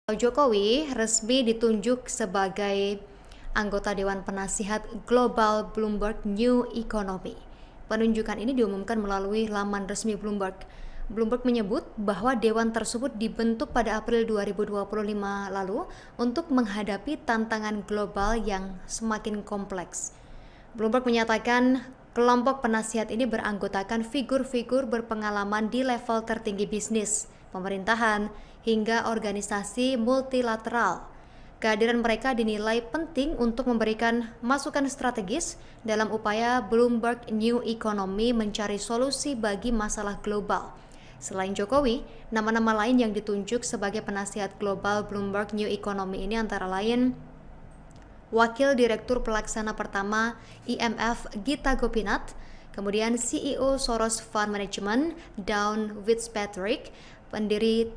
Jokowi resmi ditunjuk sebagai anggota Dewan Penasihat Global Bloomberg New Economy. Penunjukan ini diumumkan melalui laman resmi Bloomberg. Bloomberg menyebut bahwa dewan tersebut dibentuk pada April 2025 lalu untuk menghadapi tantangan global yang semakin kompleks. Bloomberg menyatakan kelompok penasihat ini beranggotakan figur-figur berpengalaman di level tertinggi bisnis, pemerintahan, hingga organisasi multilateral. Kehadiran mereka dinilai penting untuk memberikan masukan strategis dalam upaya Bloomberg New Economy mencari solusi bagi masalah global. Selain Jokowi, nama-nama lain yang ditunjuk sebagai penasihat global Bloomberg New Economy ini antara lain Wakil Direktur Pelaksana Pertama IMF Gita Gopinath, kemudian CEO Soros Fund Management Dawn Fitzpatrick, pendiri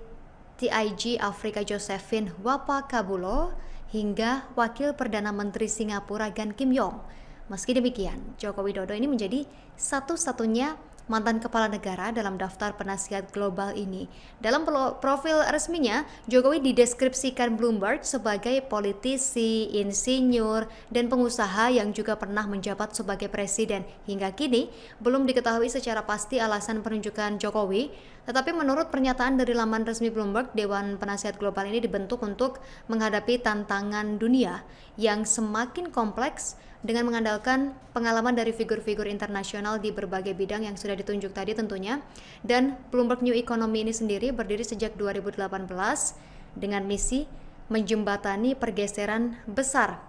TIG Afrika Josephine Wapakabulo, hingga Wakil Perdana Menteri Singapura Gan Kim Yong. Meski demikian, Joko Widodo ini menjadi satu-satunya mantan kepala negara dalam daftar penasihat global ini. Dalam profil resminya, Jokowi dideskripsikan Bloomberg sebagai politisi, insinyur, dan pengusaha yang juga pernah menjabat sebagai presiden. Hingga kini, belum diketahui secara pasti alasan penunjukan Jokowi, tetapi menurut pernyataan dari laman resmi Bloomberg, Dewan Penasihat Global ini dibentuk untuk menghadapi tantangan dunia yang semakin kompleks dengan mengandalkan pengalaman dari figur-figur internasional di berbagai bidang yang sudah ditunjuk tadi tentunya. Dan Bloomberg New Economy ini sendiri berdiri sejak 2018 dengan misi menjembatani pergeseran besar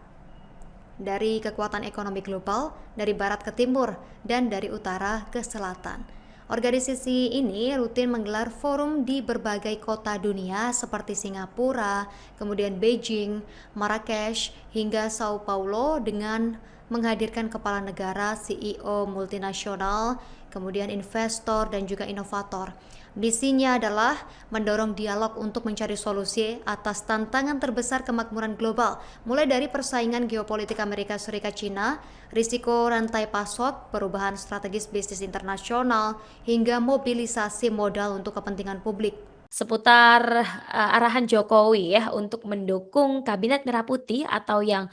dari kekuatan ekonomi global dari barat ke timur dan dari utara ke selatan. Organisasi ini rutin menggelar forum di berbagai kota dunia seperti Singapura, kemudian Beijing, Marrakesh, hingga Sao Paulo dengan menghadirkan kepala negara, CEO multinasional, kemudian investor dan juga inovator. Misinya adalah mendorong dialog untuk mencari solusi atas tantangan terbesar kemakmuran global, mulai dari persaingan geopolitik Amerika Serikat Cina, risiko rantai pasok, perubahan strategis bisnis internasional, hingga mobilisasi modal untuk kepentingan publik. Seputar arahan Jokowi ya untuk mendukung Kabinet Merah Putih atau yang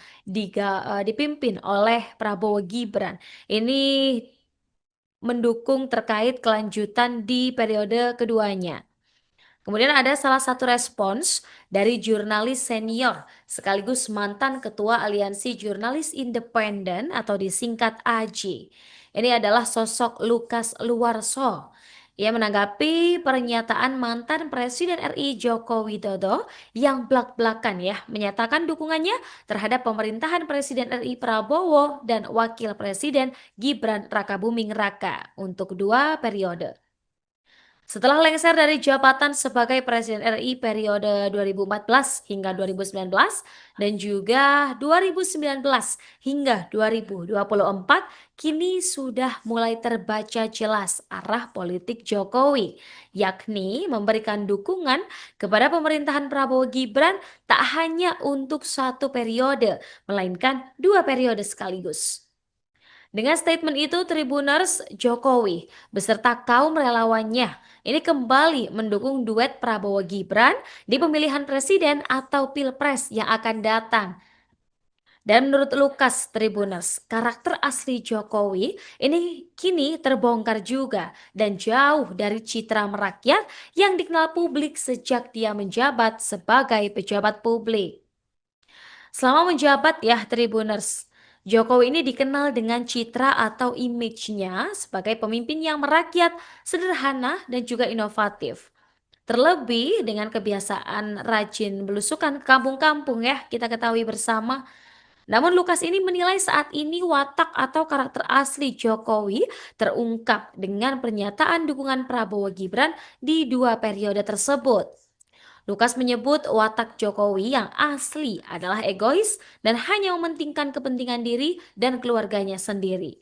dipimpin oleh Prabowo Gibran. Ini mendukung terkait kelanjutan di periode keduanya. Kemudian ada salah satu respons dari jurnalis senior sekaligus mantan ketua Aliansi Jurnalis Independen atau disingkat AJ. Ini adalah sosok Lukas Luarso. Ia menanggapi pernyataan mantan Presiden RI Joko Widodo yang blak-blakan ya menyatakan dukungannya terhadap pemerintahan Presiden RI Prabowo dan Wakil Presiden Gibran Rakabuming Raka untuk 2 periode. Setelah lengser dari jabatan sebagai Presiden RI periode 2014 hingga 2019 dan juga 2019 hingga 2024, kini sudah mulai terbaca jelas arah politik Jokowi, yakni memberikan dukungan kepada pemerintahan Prabowo Gibran tak hanya untuk 1 periode, melainkan 2 periode sekaligus. Dengan statement itu, Tribuners Jokowi beserta kaum relawannya ini kembali mendukung duet Prabowo Gibran di pemilihan presiden atau pilpres yang akan datang. Dan menurut Lukas Tribuners, karakter asli Jokowi ini kini terbongkar juga dan jauh dari citra merakyat yang dikenal publik sejak dia menjabat sebagai pejabat publik. Selama menjabat ya Tribuners, Jokowi ini dikenal dengan citra atau image-nya sebagai pemimpin yang merakyat, sederhana dan juga inovatif. Terlebih dengan kebiasaan rajin belusukan ke kampung-kampung ya, kita ketahui bersama. Namun Lukas ini menilai saat ini watak atau karakter asli Jokowi terungkap dengan pernyataan dukungan Prabowo Gibran di 2 periode tersebut. Lukas menyebut watak Jokowi yang asli adalah egois dan hanya mementingkan kepentingan diri dan keluarganya sendiri.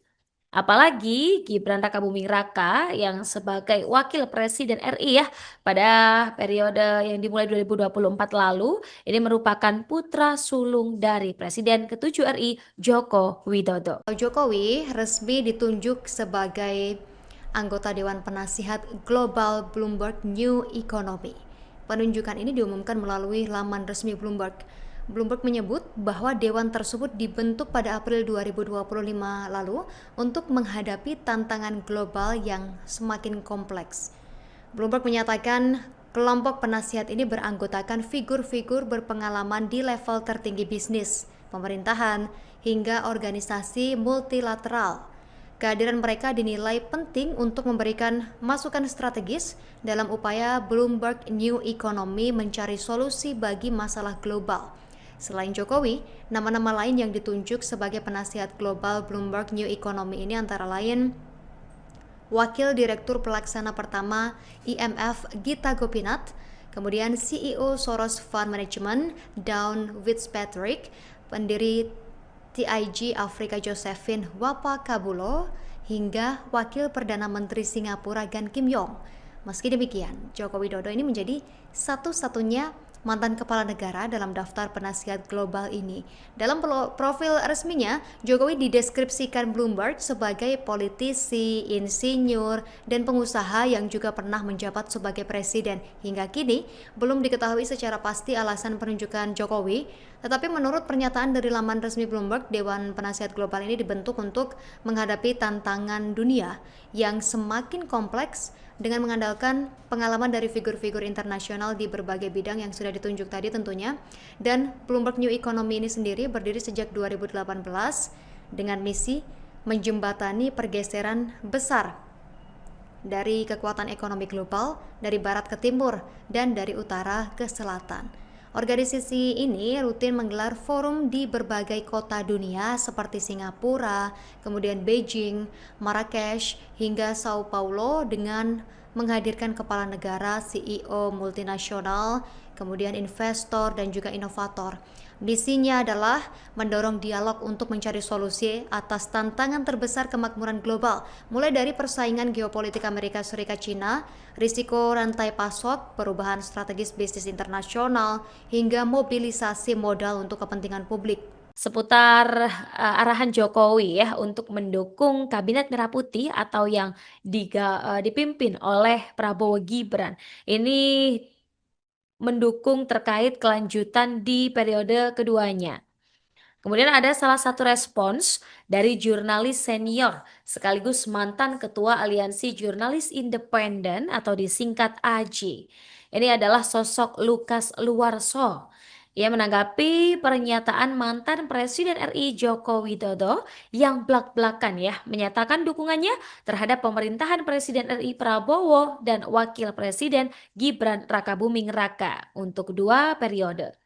Apalagi Gibran Rakabuming Raka yang sebagai wakil presiden RI ya pada periode yang dimulai 2024 lalu ini merupakan putra sulung dari Presiden ke-7 RI Joko Widodo. Jokowi resmi ditunjuk sebagai anggota Dewan Penasihat Global Bloomberg New Economy. Penunjukan ini diumumkan melalui laman resmi Bloomberg. Bloomberg menyebut bahwa dewan tersebut dibentuk pada April 2025 lalu untuk menghadapi tantangan global yang semakin kompleks. Bloomberg menyatakan kelompok penasihat ini beranggotakan figur-figur berpengalaman di level tertinggi bisnis, pemerintahan, hingga organisasi multilateral. Kehadiran mereka dinilai penting untuk memberikan masukan strategis dalam upaya Bloomberg New Economy mencari solusi bagi masalah global. Selain Jokowi, nama-nama lain yang ditunjuk sebagai penasihat global Bloomberg New Economy ini antara lain Wakil Direktur Pelaksana Pertama IMF Gita Gopinath, kemudian CEO Soros Fund Management Dawn Fitzpatrick, pendiri TIG Afrika Josephine Wapakabulo, hingga Wakil Perdana Menteri Singapura Gan Kim Yong. Meski demikian, Joko Widodo ini menjadi satu-satunya mantan kepala negara dalam daftar penasihat global ini. Dalam profil resminya, Jokowi dideskripsikan Bloomberg sebagai politisi, insinyur, dan pengusaha yang juga pernah menjabat sebagai presiden. Hingga kini, belum diketahui secara pasti alasan penunjukan Jokowi, tetapi menurut pernyataan dari laman resmi Bloomberg, Dewan Penasihat Global ini dibentuk untuk menghadapi tantangan dunia yang semakin kompleks dengan mengandalkan pengalaman dari figur-figur internasional di berbagai bidang yang sudah ditunjuk tadi tentunya. Dan Bloomberg New Economy ini sendiri berdiri sejak 2018 dengan misi menjembatani pergeseran besar dari kekuatan ekonomi global dari barat ke timur dan dari utara ke selatan. Organisasi ini rutin menggelar forum di berbagai kota dunia seperti Singapura, kemudian Beijing, Marrakesh, hingga Sao Paulo dengan menghadirkan kepala negara, CEO multinasional, kemudian investor dan juga inovator. Misinya adalah mendorong dialog untuk mencari solusi atas tantangan terbesar kemakmuran global, mulai dari persaingan geopolitik Amerika Serikat Cina, risiko rantai pasok, perubahan strategis bisnis internasional, hingga mobilisasi modal untuk kepentingan publik. Seputar arahan Jokowi ya untuk mendukung Kabinet Merah Putih atau yang dipimpin oleh Prabowo Gibran. Ini mendukung terkait kelanjutan di periode keduanya. Kemudian ada salah satu respons dari jurnalis senior sekaligus mantan ketua Aliansi Jurnalis Independen atau disingkat AJ. Ini adalah sosok Lukas Luarso. Ia menanggapi pernyataan mantan Presiden RI Joko Widodo yang blak-blakan ya menyatakan dukungannya terhadap pemerintahan Presiden RI Prabowo dan Wakil Presiden Gibran Rakabuming Raka untuk 2 periode.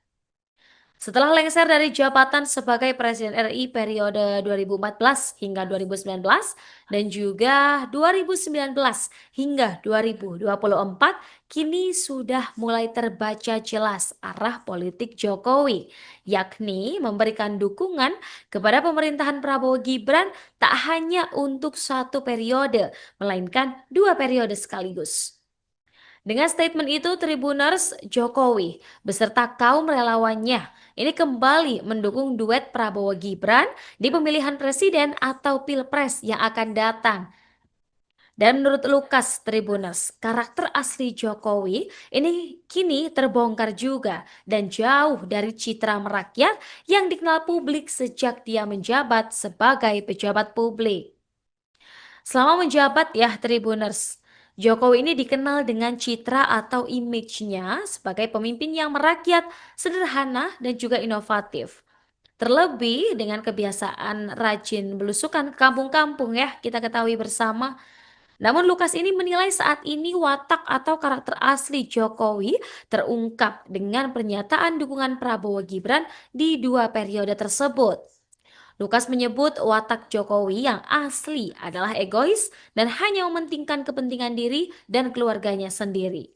Setelah lengser dari jabatan sebagai Presiden RI periode 2014 hingga 2019 dan juga 2019 hingga 2024, kini sudah mulai terbaca jelas arah politik Jokowi, yakni memberikan dukungan kepada pemerintahan Prabowo Gibran tak hanya untuk 1 periode, melainkan 2 periode sekaligus. Dengan statement itu, Tribuners Jokowi beserta kaum relawannya ini kembali mendukung duet Prabowo Gibran di pemilihan presiden atau pilpres yang akan datang. Dan menurut Lukas Tribuners, karakter asli Jokowi ini kini terbongkar juga dan jauh dari citra merakyat yang dikenal publik sejak dia menjabat sebagai pejabat publik. Selama menjabat ya Tribuners, Jokowi ini dikenal dengan citra atau image-nya sebagai pemimpin yang merakyat, sederhana dan juga inovatif. Terlebih dengan kebiasaan rajin belusukan ke kampung-kampung ya, kita ketahui bersama. Namun Lukas ini menilai saat ini watak atau karakter asli Jokowi terungkap dengan pernyataan dukungan Prabowo Gibran di 2 periode tersebut. Lukas menyebut watak Jokowi yang asli adalah egois dan hanya mementingkan kepentingan diri dan keluarganya sendiri.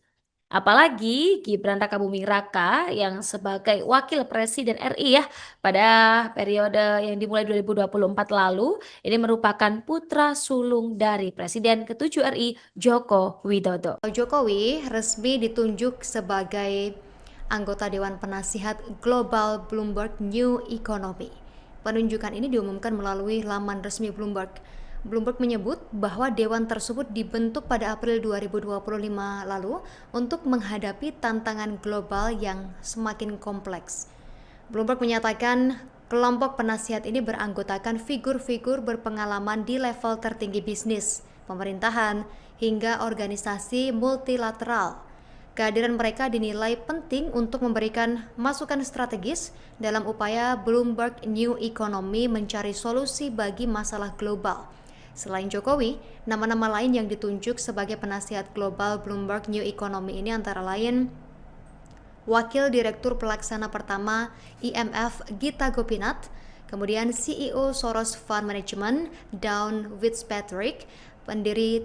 Apalagi Gibran Rakabuming Raka yang sebagai wakil presiden RI ya pada periode yang dimulai 2024 lalu, ini merupakan putra sulung dari Presiden ke-7 RI Joko Widodo. Jokowi resmi ditunjuk sebagai anggota Dewan Penasihat Global Bloomberg New Economy. Penunjukan ini diumumkan melalui laman resmi Bloomberg. Bloomberg menyebut bahwa dewan tersebut dibentuk pada April 2025 lalu untuk menghadapi tantangan global yang semakin kompleks. Bloomberg menyatakan kelompok penasihat ini beranggotakan figur-figur berpengalaman di level tertinggi bisnis, pemerintahan, hingga organisasi multilateral. Kehadiran mereka dinilai penting untuk memberikan masukan strategis dalam upaya Bloomberg New Economy mencari solusi bagi masalah global. Selain Jokowi, nama-nama lain yang ditunjuk sebagai penasihat global Bloomberg New Economy ini antara lain Wakil Direktur Pelaksana Pertama IMF Gita Gopinath, kemudian CEO Soros Fund Management Dawn Fitzpatrick, pendiri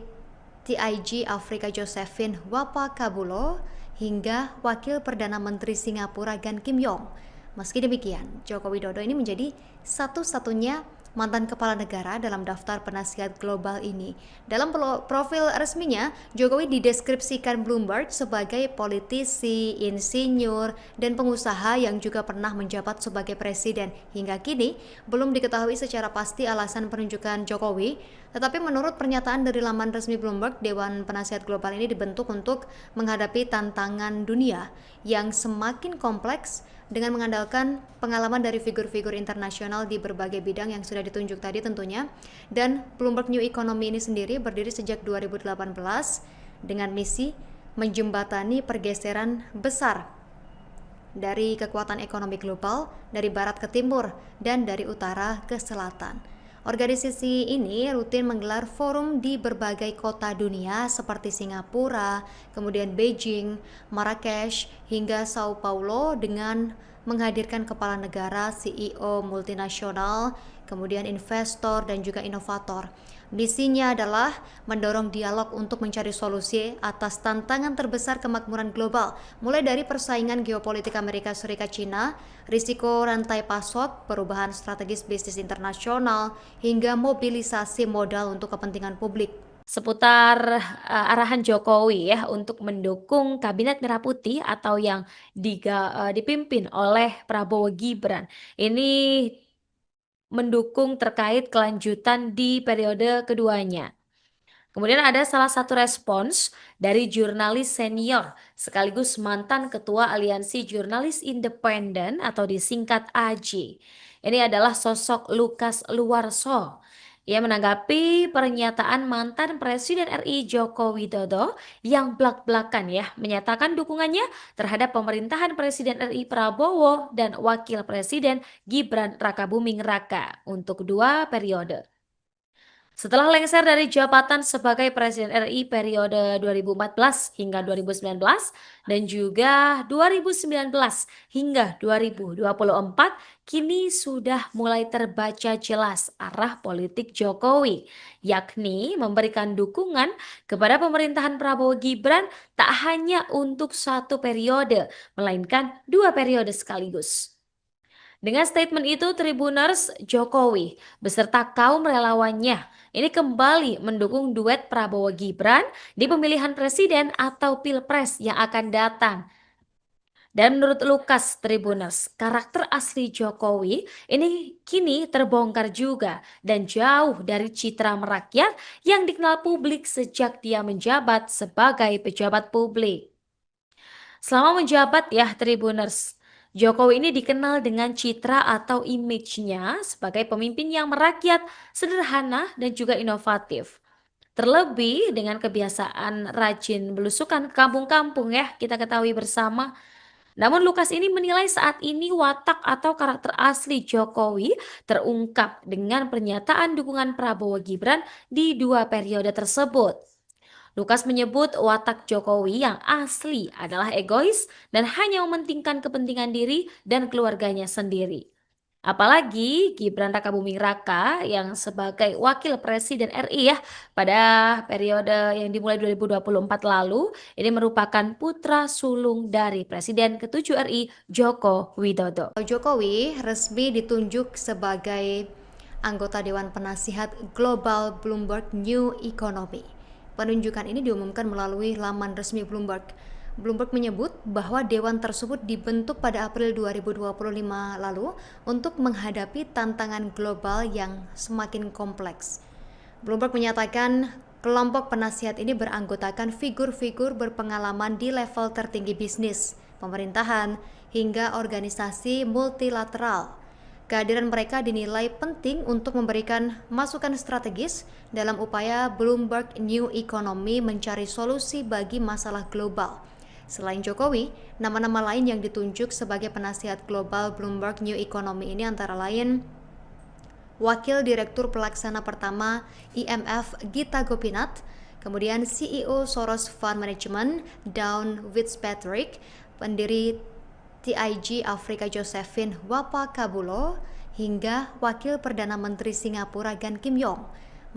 TIG Afrika Josephine Wapakabulo, hingga Wakil Perdana Menteri Singapura Gan Kim Yong. Meski demikian, Joko Widodo ini menjadi satu-satunya mantan kepala negara dalam daftar penasihat global ini. Dalam profil resminya, Jokowi dideskripsikan Bloomberg sebagai politisi, insinyur, dan pengusaha yang juga pernah menjabat sebagai presiden. Hingga kini, belum diketahui secara pasti alasan penunjukan Jokowi, tetapi menurut pernyataan dari laman resmi Bloomberg, Dewan Penasihat Global ini dibentuk untuk menghadapi tantangan dunia yang semakin kompleks dengan mengandalkan pengalaman dari figur-figur internasional di berbagai bidang yang sudah ditunjuk tadi tentunya. Dan Bloomberg New Economy ini sendiri berdiri sejak 2018 dengan misi menjembatani pergeseran besar dari kekuatan ekonomi global dari barat ke timur dan dari utara ke selatan. Organisasi ini rutin menggelar forum di berbagai kota dunia seperti Singapura, kemudian Beijing, Marrakesh, hingga Sao Paulo dengan menghadirkan kepala negara, CEO multinasional, kemudian investor dan juga inovator. Misinya adalah mendorong dialog untuk mencari solusi atas tantangan terbesar kemakmuran global, mulai dari persaingan geopolitik Amerika Serikat Cina, risiko rantai pasok, perubahan strategis bisnis internasional, hingga mobilisasi modal untuk kepentingan publik. Seputar arahan Jokowi ya untuk mendukung Kabinet Merah Putih atau yang dipimpin oleh Prabowo Gibran. Ini mendukung terkait kelanjutan di periode keduanya. Kemudian ada salah satu respons dari jurnalis senior sekaligus mantan ketua Aliansi Jurnalis Independen atau disingkat AJ. Ini adalah sosok Lukas Luarso. Ia menanggapi pernyataan mantan Presiden RI Joko Widodo yang blak-blakan ya menyatakan dukungannya terhadap pemerintahan Presiden RI Prabowo dan Wakil Presiden Gibran Rakabuming Raka untuk 2 periode. Setelah lengser dari jabatan sebagai Presiden RI periode 2014 hingga 2019 dan juga 2019 hingga 2024, kini sudah mulai terbaca jelas arah politik Jokowi, yakni memberikan dukungan kepada pemerintahan Prabowo Gibran tak hanya untuk 1 periode, melainkan 2 periode sekaligus. Dengan statement itu, Tribuners, Jokowi beserta kaum relawannya ini kembali mendukung duet Prabowo Gibran di pemilihan presiden atau pilpres yang akan datang. Dan menurut Lukas Tribuners, karakter asli Jokowi ini kini terbongkar juga dan jauh dari citra merakyat yang dikenal publik sejak dia menjabat sebagai pejabat publik. Selama menjabat ya Tribuners, Jokowi ini dikenal dengan citra atau image-nya sebagai pemimpin yang merakyat, sederhana dan juga inovatif. Terlebih dengan kebiasaan rajin belusukan ke kampung-kampung ya, kita ketahui bersama. Namun Lukas ini menilai saat ini watak atau karakter asli Jokowi terungkap dengan pernyataan dukungan Prabowo Gibran di 2 periode tersebut. Lukas menyebut watak Jokowi yang asli adalah egois dan hanya mementingkan kepentingan diri dan keluarganya sendiri. Apalagi Gibran Rakabuming Raka yang sebagai wakil presiden RI ya pada periode yang dimulai 2024 lalu ini merupakan putra sulung dari Presiden ke-7 RI Joko Widodo. Jokowi resmi ditunjuk sebagai anggota Dewan Penasihat Global Bloomberg New Economy. Penunjukan ini diumumkan melalui laman resmi Bloomberg. Bloomberg menyebut bahwa dewan tersebut dibentuk pada April 2025 lalu untuk menghadapi tantangan global yang semakin kompleks. Bloomberg menyatakan kelompok penasihat ini beranggotakan figur-figur berpengalaman di level tertinggi bisnis, pemerintahan, hingga organisasi multilateral. Kehadiran mereka dinilai penting untuk memberikan masukan strategis dalam upaya Bloomberg New Economy mencari solusi bagi masalah global. Selain Jokowi, nama-nama lain yang ditunjuk sebagai penasihat global Bloomberg New Economy ini antara lain Wakil Direktur Pelaksana Pertama IMF Gita Gopinath, kemudian CEO Soros Fund Management Dawn Fitzpatrick, pendiri TIG Afrika Josephine Wapakabulo, hingga Wakil Perdana Menteri Singapura Gan Kim Yong.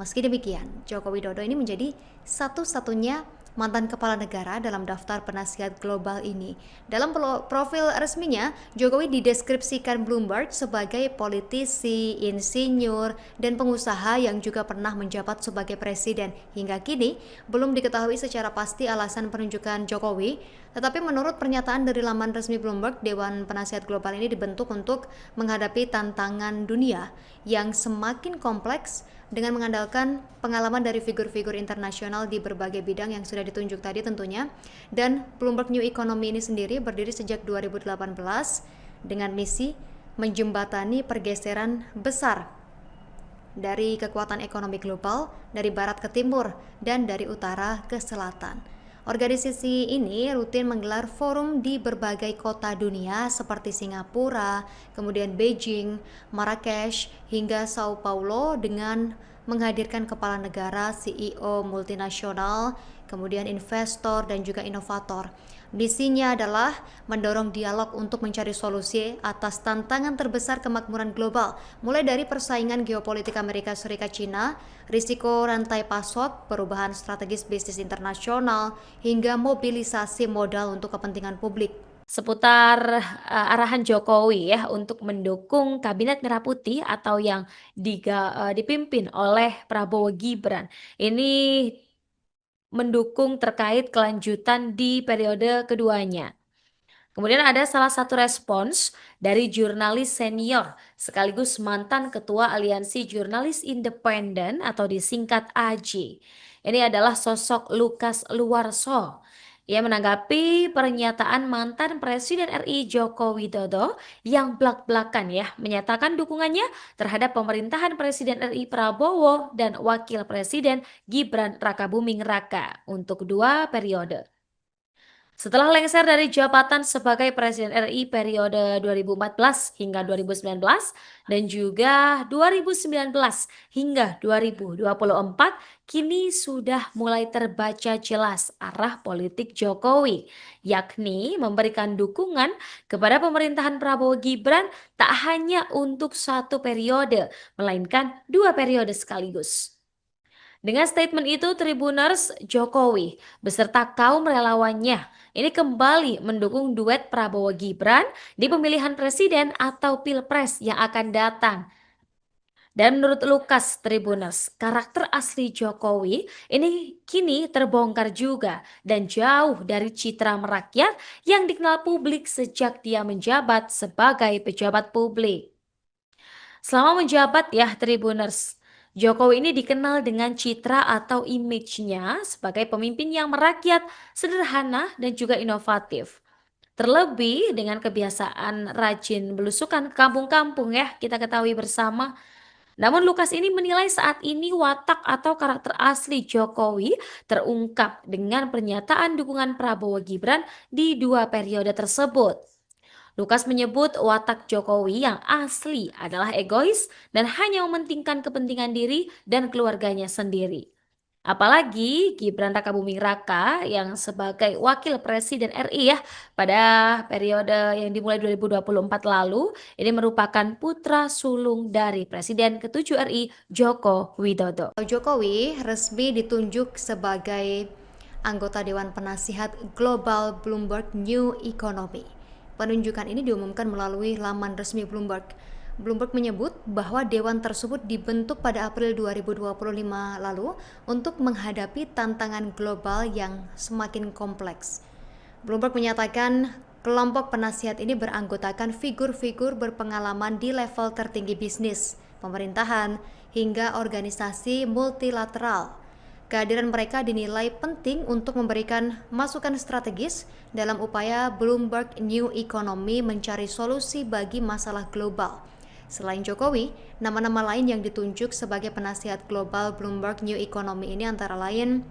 Meski demikian, Joko Widodo ini menjadi satu-satunya mantan kepala negara dalam daftar penasihat global ini. Dalam profil resminya, Jokowi dideskripsikan Bloomberg sebagai politisi, insinyur, dan pengusaha yang juga pernah menjabat sebagai presiden. Hingga kini, belum diketahui secara pasti alasan penunjukan Jokowi, tetapi menurut pernyataan dari laman resmi Bloomberg, Dewan Penasihat Global ini dibentuk untuk menghadapi tantangan dunia yang semakin kompleks dengan mengandalkan pengalaman dari figur-figur internasional di berbagai bidang yang sudah ditunjuk tadi tentunya. Dan Bloomberg New Economy ini sendiri berdiri sejak 2018 dengan misi menjembatani pergeseran besar dari kekuatan ekonomi global dari barat ke timur dan dari utara ke selatan. Organisasi ini rutin menggelar forum di berbagai kota dunia seperti Singapura, kemudian Beijing, Marrakesh, hingga Sao Paulo dengan menghadirkan kepala negara, CEO multinasional, kemudian investor dan juga inovator. Misinya adalah mendorong dialog untuk mencari solusi atas tantangan terbesar kemakmuran global, mulai dari persaingan geopolitik Amerika Serikat Cina, risiko rantai pasok, perubahan strategis bisnis internasional, hingga mobilisasi modal untuk kepentingan publik. Seputar arahan Jokowi ya untuk mendukung Kabinet Merah Putih atau yang dipimpin oleh Prabowo Gibran. Ini mendukung terkait kelanjutan di periode keduanya. Kemudian ada salah satu respons dari jurnalis senior sekaligus mantan Ketua Aliansi Jurnalis Independen atau disingkat AJ. Ini adalah sosok Lukas Luarso. Ia menanggapi pernyataan mantan Presiden RI Joko Widodo yang blak-blakan ya menyatakan dukungannya terhadap pemerintahan Presiden RI Prabowo dan Wakil Presiden Gibran Rakabuming Raka untuk 2 periode. Setelah lengser dari jabatan sebagai Presiden RI periode 2014 hingga 2019 dan juga 2019 hingga 2024, kini sudah mulai terbaca jelas arah politik Jokowi, yakni memberikan dukungan kepada pemerintahan Prabowo Gibran tak hanya untuk 1 periode, melainkan 2 periode sekaligus. Dengan statement itu, Tribuners Jokowi beserta kaum relawannya ini kembali mendukung duet Prabowo Gibran di pemilihan presiden atau pilpres yang akan datang. Dan menurut Lukas Tribuners, karakter asli Jokowi ini kini terbongkar juga dan jauh dari citra merakyat yang dikenal publik sejak dia menjabat sebagai pejabat publik. Selama menjabat ya Tribuners, Jokowi ini dikenal dengan citra atau image-nya sebagai pemimpin yang merakyat, sederhana dan juga inovatif. Terlebih dengan kebiasaan rajin belusukan ke kampung-kampung ya, kita ketahui bersama. Namun Lukas ini menilai saat ini watak atau karakter asli Jokowi terungkap dengan pernyataan dukungan Prabowo Gibran di 2 periode tersebut. Lukas menyebut watak Jokowi yang asli adalah egois dan hanya mementingkan kepentingan diri dan keluarganya sendiri. Apalagi Gibran Rakabuming Raka yang sebagai wakil presiden RI ya pada periode yang dimulai 2024 lalu ini merupakan putra sulung dari Presiden ke-7 RI Joko Widodo. Jokowi resmi ditunjuk sebagai anggota Dewan Penasihat Global Bloomberg New Economy. Penunjukan ini diumumkan melalui laman resmi Bloomberg. Bloomberg menyebut bahwa dewan tersebut dibentuk pada April 2025 lalu untuk menghadapi tantangan global yang semakin kompleks. Bloomberg menyatakan kelompok penasihat ini beranggotakan figur-figur berpengalaman di level tertinggi bisnis, pemerintahan, hingga organisasi multilateral. Kehadiran mereka dinilai penting untuk memberikan masukan strategis dalam upaya Bloomberg New Economy mencari solusi bagi masalah global. Selain Jokowi, nama-nama lain yang ditunjuk sebagai penasihat global Bloomberg New Economy ini antara lain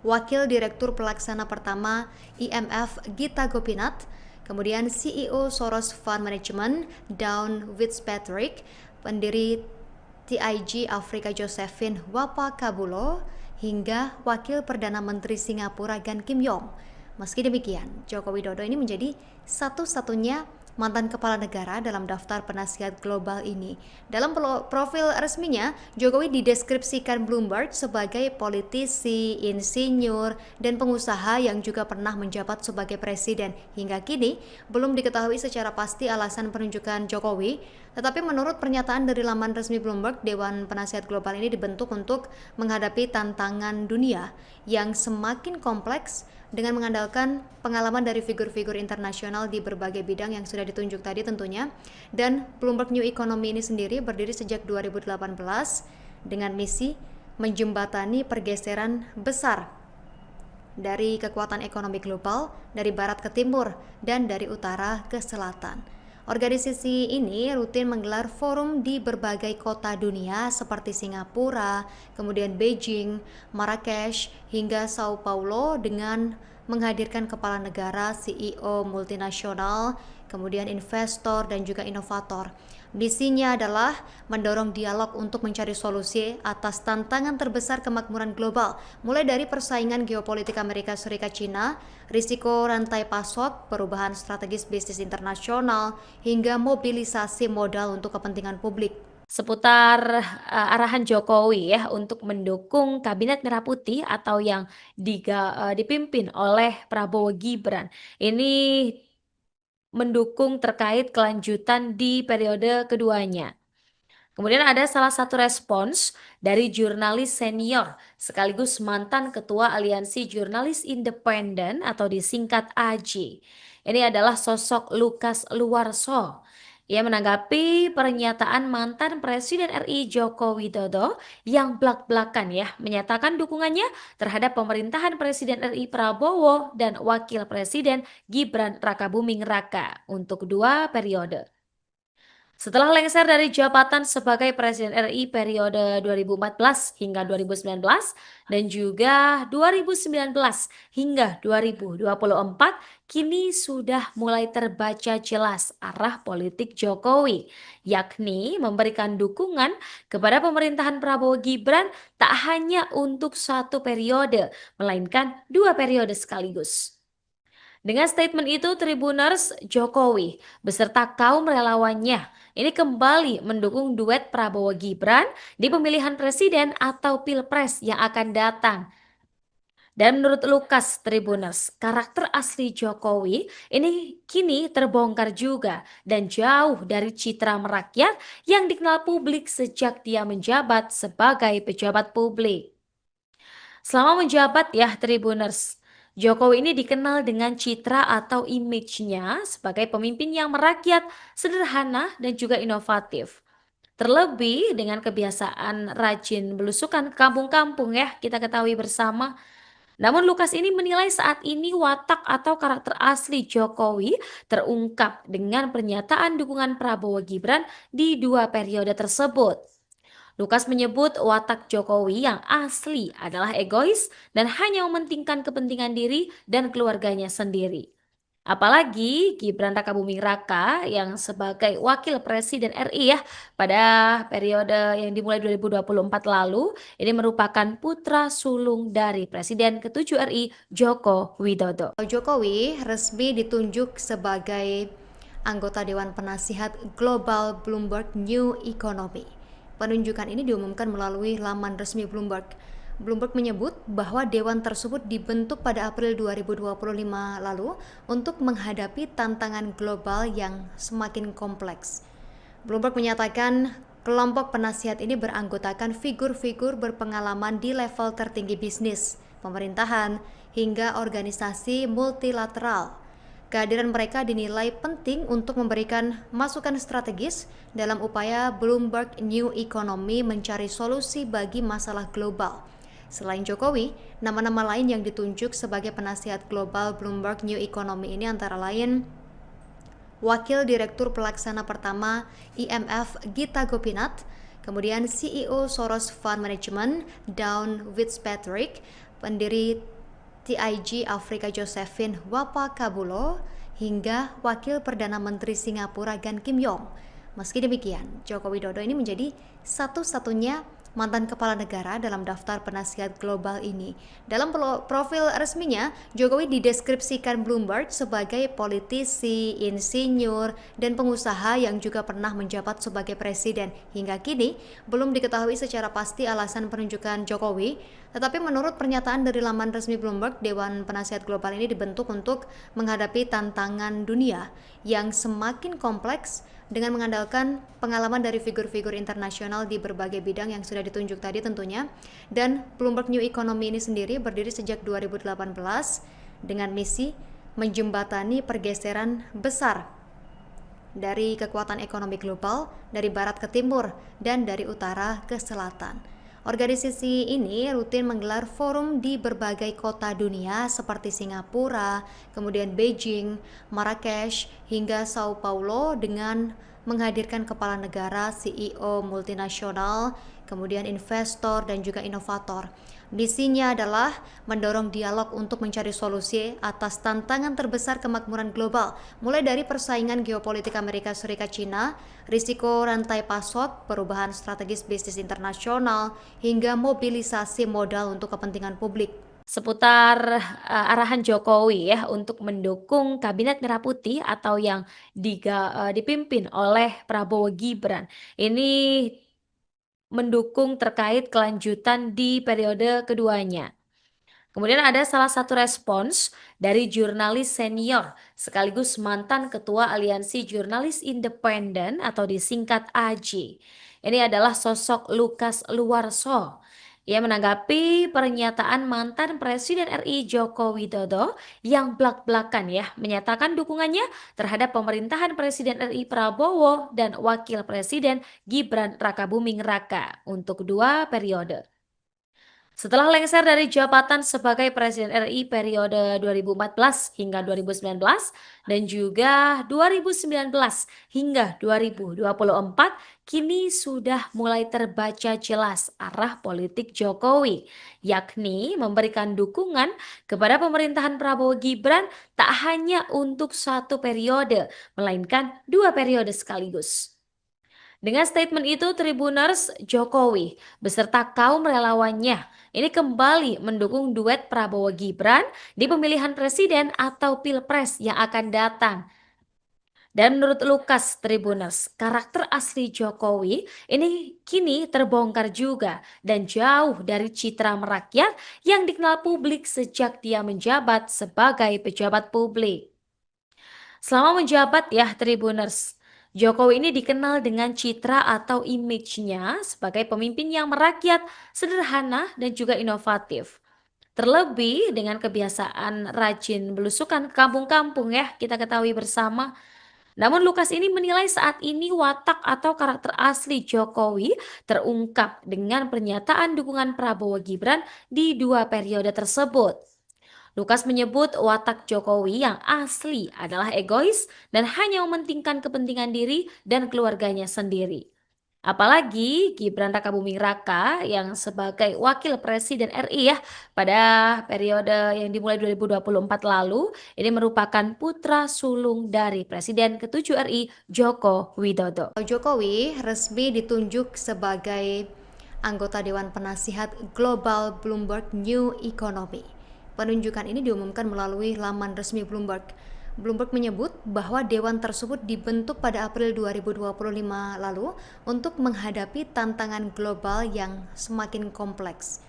Wakil Direktur Pelaksana Pertama IMF Gita Gopinath, kemudian CEO Soros Fund Management Dawn Fitzpatrick, pendiri TIG Afrika Josephine Wapakabulo, hingga Wakil Perdana Menteri Singapura Gan Kim Yong. Meski demikian, Joko Widodo ini menjadi satu-satunya mantan kepala negara dalam daftar penasihat global ini. Dalam profil resminya, Jokowi dideskripsikan Bloomberg sebagai politisi, insinyur, dan pengusaha yang juga pernah menjabat sebagai presiden. Hingga kini, belum diketahui secara pasti alasan penunjukan Jokowi, tetapi menurut pernyataan dari laman resmi Bloomberg, Dewan Penasihat Global ini dibentuk untuk menghadapi tantangan dunia yang semakin kompleks dengan mengandalkan pengalaman dari figur-figur internasional di berbagai bidang yang sudah ditunjuk tadi tentunya. Dan Bloomberg New Economy ini sendiri berdiri sejak 2018 dengan misi menjembatani pergeseran besar dari kekuatan ekonomi global dari barat ke timur dan dari utara ke selatan. Organisasi ini rutin menggelar forum di berbagai kota dunia seperti Singapura, kemudian Beijing, Marrakesh, hingga Sao Paulo dengan menghadirkan kepala negara, CEO multinasional, kemudian investor dan juga inovator. Misinya adalah mendorong dialog untuk mencari solusi atas tantangan terbesar kemakmuran global, mulai dari persaingan geopolitik Amerika Serikat Cina, risiko rantai pasok, perubahan strategis bisnis internasional, hingga mobilisasi modal untuk kepentingan publik. Seputar arahan Jokowi ya untuk mendukung Kabinet Merah Putih atau yang dipimpin oleh Prabowo Gibran. Ini mendukung terkait kelanjutan di periode keduanya. Kemudian ada salah satu respons dari jurnalis senior sekaligus mantan Ketua Aliansi Jurnalis Independen atau disingkat AJ. Ini adalah sosok Lukas Luarso. Ia menanggapi pernyataan mantan Presiden RI Joko Widodo yang blak-blakan ya menyatakan dukungannya terhadap pemerintahan Presiden RI Prabowo dan Wakil Presiden Gibran Rakabuming Raka untuk 2 periode. Setelah lengser dari jabatan sebagai Presiden RI periode 2014 hingga 2019 dan juga 2019 hingga 2024, kini sudah mulai terbaca jelas arah politik Jokowi, yakni memberikan dukungan kepada pemerintahan Prabowo Gibran tak hanya untuk 1 periode, melainkan 2 periode sekaligus. Dengan statement itu, Tribuners Jokowi beserta kaum relawannya ini kembali mendukung duet Prabowo Gibran di pemilihan presiden atau pilpres yang akan datang. Dan menurut Lukas Tribuners, karakter asli Jokowi ini kini terbongkar juga dan jauh dari citra merakyat yang dikenal publik sejak dia menjabat sebagai pejabat publik. Selama menjabat ya Tribuners, Jokowi ini dikenal dengan citra atau image-nya sebagai pemimpin yang merakyat, sederhana dan juga inovatif. Terlebih dengan kebiasaan rajin belusukan ke kampung-kampung ya, kita ketahui bersama. Namun Lukas ini menilai saat ini watak atau karakter asli Jokowi terungkap dengan pernyataan dukungan Prabowo Gibran di 2 periode tersebut. Lukas menyebut watak Jokowi yang asli adalah egois dan hanya mementingkan kepentingan diri dan keluarganya sendiri. Apalagi Gibran Rakabuming Raka yang sebagai wakil presiden RI ya pada periode yang dimulai 2024 lalu, ini merupakan putra sulung dari Presiden ke-7 RI Joko Widodo. Jokowi resmi ditunjuk sebagai anggota Dewan Penasihat Global Bloomberg New Economy. Penunjukan ini diumumkan melalui laman resmi Bloomberg. Bloomberg menyebut bahwa dewan tersebut dibentuk pada April 2025 lalu untuk menghadapi tantangan global yang semakin kompleks. Bloomberg menyatakan kelompok penasihat ini beranggotakan figur-figur berpengalaman di level tertinggi bisnis, pemerintahan, hingga organisasi multilateral. Kehadiran mereka dinilai penting untuk memberikan masukan strategis dalam upaya Bloomberg New Economy mencari solusi bagi masalah global. Selain Jokowi, nama-nama lain yang ditunjuk sebagai penasihat global Bloomberg New Economy ini antara lain Wakil Direktur Pelaksana Pertama IMF Gita Gopinath, kemudian CEO Soros Fund Management Dawn Fitzpatrick, pendiri TIG Afrika Josephine Wapakabulo, hingga Wakil Perdana Menteri Singapura Gan Kim Yong. Meski demikian, Joko Widodo ini menjadi satu-satunya mantan kepala negara dalam daftar penasihat global ini. Dalam profil resminya, Jokowi dideskripsikan Bloomberg sebagai politisi, insinyur, dan pengusaha yang juga pernah menjabat sebagai presiden. Hingga kini, belum diketahui secara pasti alasan penunjukan Jokowi, tetapi menurut pernyataan dari laman resmi Bloomberg, Dewan Penasihat Global ini dibentuk untuk menghadapi tantangan dunia yang semakin kompleks dengan mengandalkan pengalaman dari figur-figur internasional di berbagai bidang yang sudah ditunjuk tadi tentunya. Dan Bloomberg New Economy ini sendiri berdiri sejak 2018 dengan misi menjembatani pergeseran besar dari kekuatan ekonomi global dari barat ke timur dan dari utara ke selatan. Organisasi ini rutin menggelar forum di berbagai kota dunia seperti Singapura, kemudian Beijing, Marrakesh, hingga Sao Paulo dengan menghadirkan kepala negara, CEO multinasional, kemudian investor dan juga inovator. Misinya adalah mendorong dialog untuk mencari solusi atas tantangan terbesar kemakmuran global, mulai dari persaingan geopolitik Amerika Serikat Cina, risiko rantai pasok, perubahan strategis bisnis internasional, hingga mobilisasi modal untuk kepentingan publik. Seputar arahan Jokowi ya untuk mendukung Kabinet Merah Putih atau yang dipimpin oleh Prabowo Gibran. Ini mendukung terkait kelanjutan di periode keduanya. Kemudian ada salah satu respons dari jurnalis senior sekaligus mantan ketua Aliansi Jurnalis Independen atau disingkat AJ. Ini adalah sosok Lukas Luarso. Ia menanggapi pernyataan mantan Presiden RI Joko Widodo yang blak-blakan ya menyatakan dukungannya terhadap pemerintahan Presiden RI Prabowo dan Wakil Presiden Gibran Rakabuming Raka untuk 2 periode. Setelah lengser dari jabatan sebagai Presiden RI periode 2014 hingga 2019 dan juga 2019 hingga 2024, kini sudah mulai terbaca jelas arah politik Jokowi, yakni memberikan dukungan kepada pemerintahan Prabowo Gibran tak hanya untuk 1 periode, melainkan 2 periode sekaligus. Dengan statement itu, Tribuners Jokowi beserta kaum relawannya ini kembali mendukung duet Prabowo Gibran di pemilihan presiden atau pilpres yang akan datang. Dan menurut Lukas Tribuners, karakter asli Jokowi ini kini terbongkar juga dan jauh dari citra merakyat yang dikenal publik sejak dia menjabat sebagai pejabat publik. Selama menjabat ya Tribuners, Jokowi ini dikenal dengan citra atau image-nya sebagai pemimpin yang merakyat, sederhana dan juga inovatif. Terlebih dengan kebiasaan rajin belusukan ke kampung-kampung ya, kita ketahui bersama. Namun Lukas ini menilai saat ini watak atau karakter asli Jokowi terungkap dengan pernyataan dukungan Prabowo Gibran di 2 periode tersebut. Lukas menyebut watak Jokowi yang asli adalah egois dan hanya mementingkan kepentingan diri dan keluarganya sendiri. Apalagi Gibran Rakabuming Raka yang sebagai wakil presiden RI ya pada periode yang dimulai 2024 lalu, ini merupakan putra sulung dari Presiden ke-7 RI Joko Widodo. Jokowi resmi ditunjuk sebagai anggota Dewan Penasihat Global Bloomberg New Economy. Penunjukan ini diumumkan melalui laman resmi Bloomberg. Bloomberg menyebut bahwa dewan tersebut dibentuk pada April 2025 lalu untuk menghadapi tantangan global yang semakin kompleks.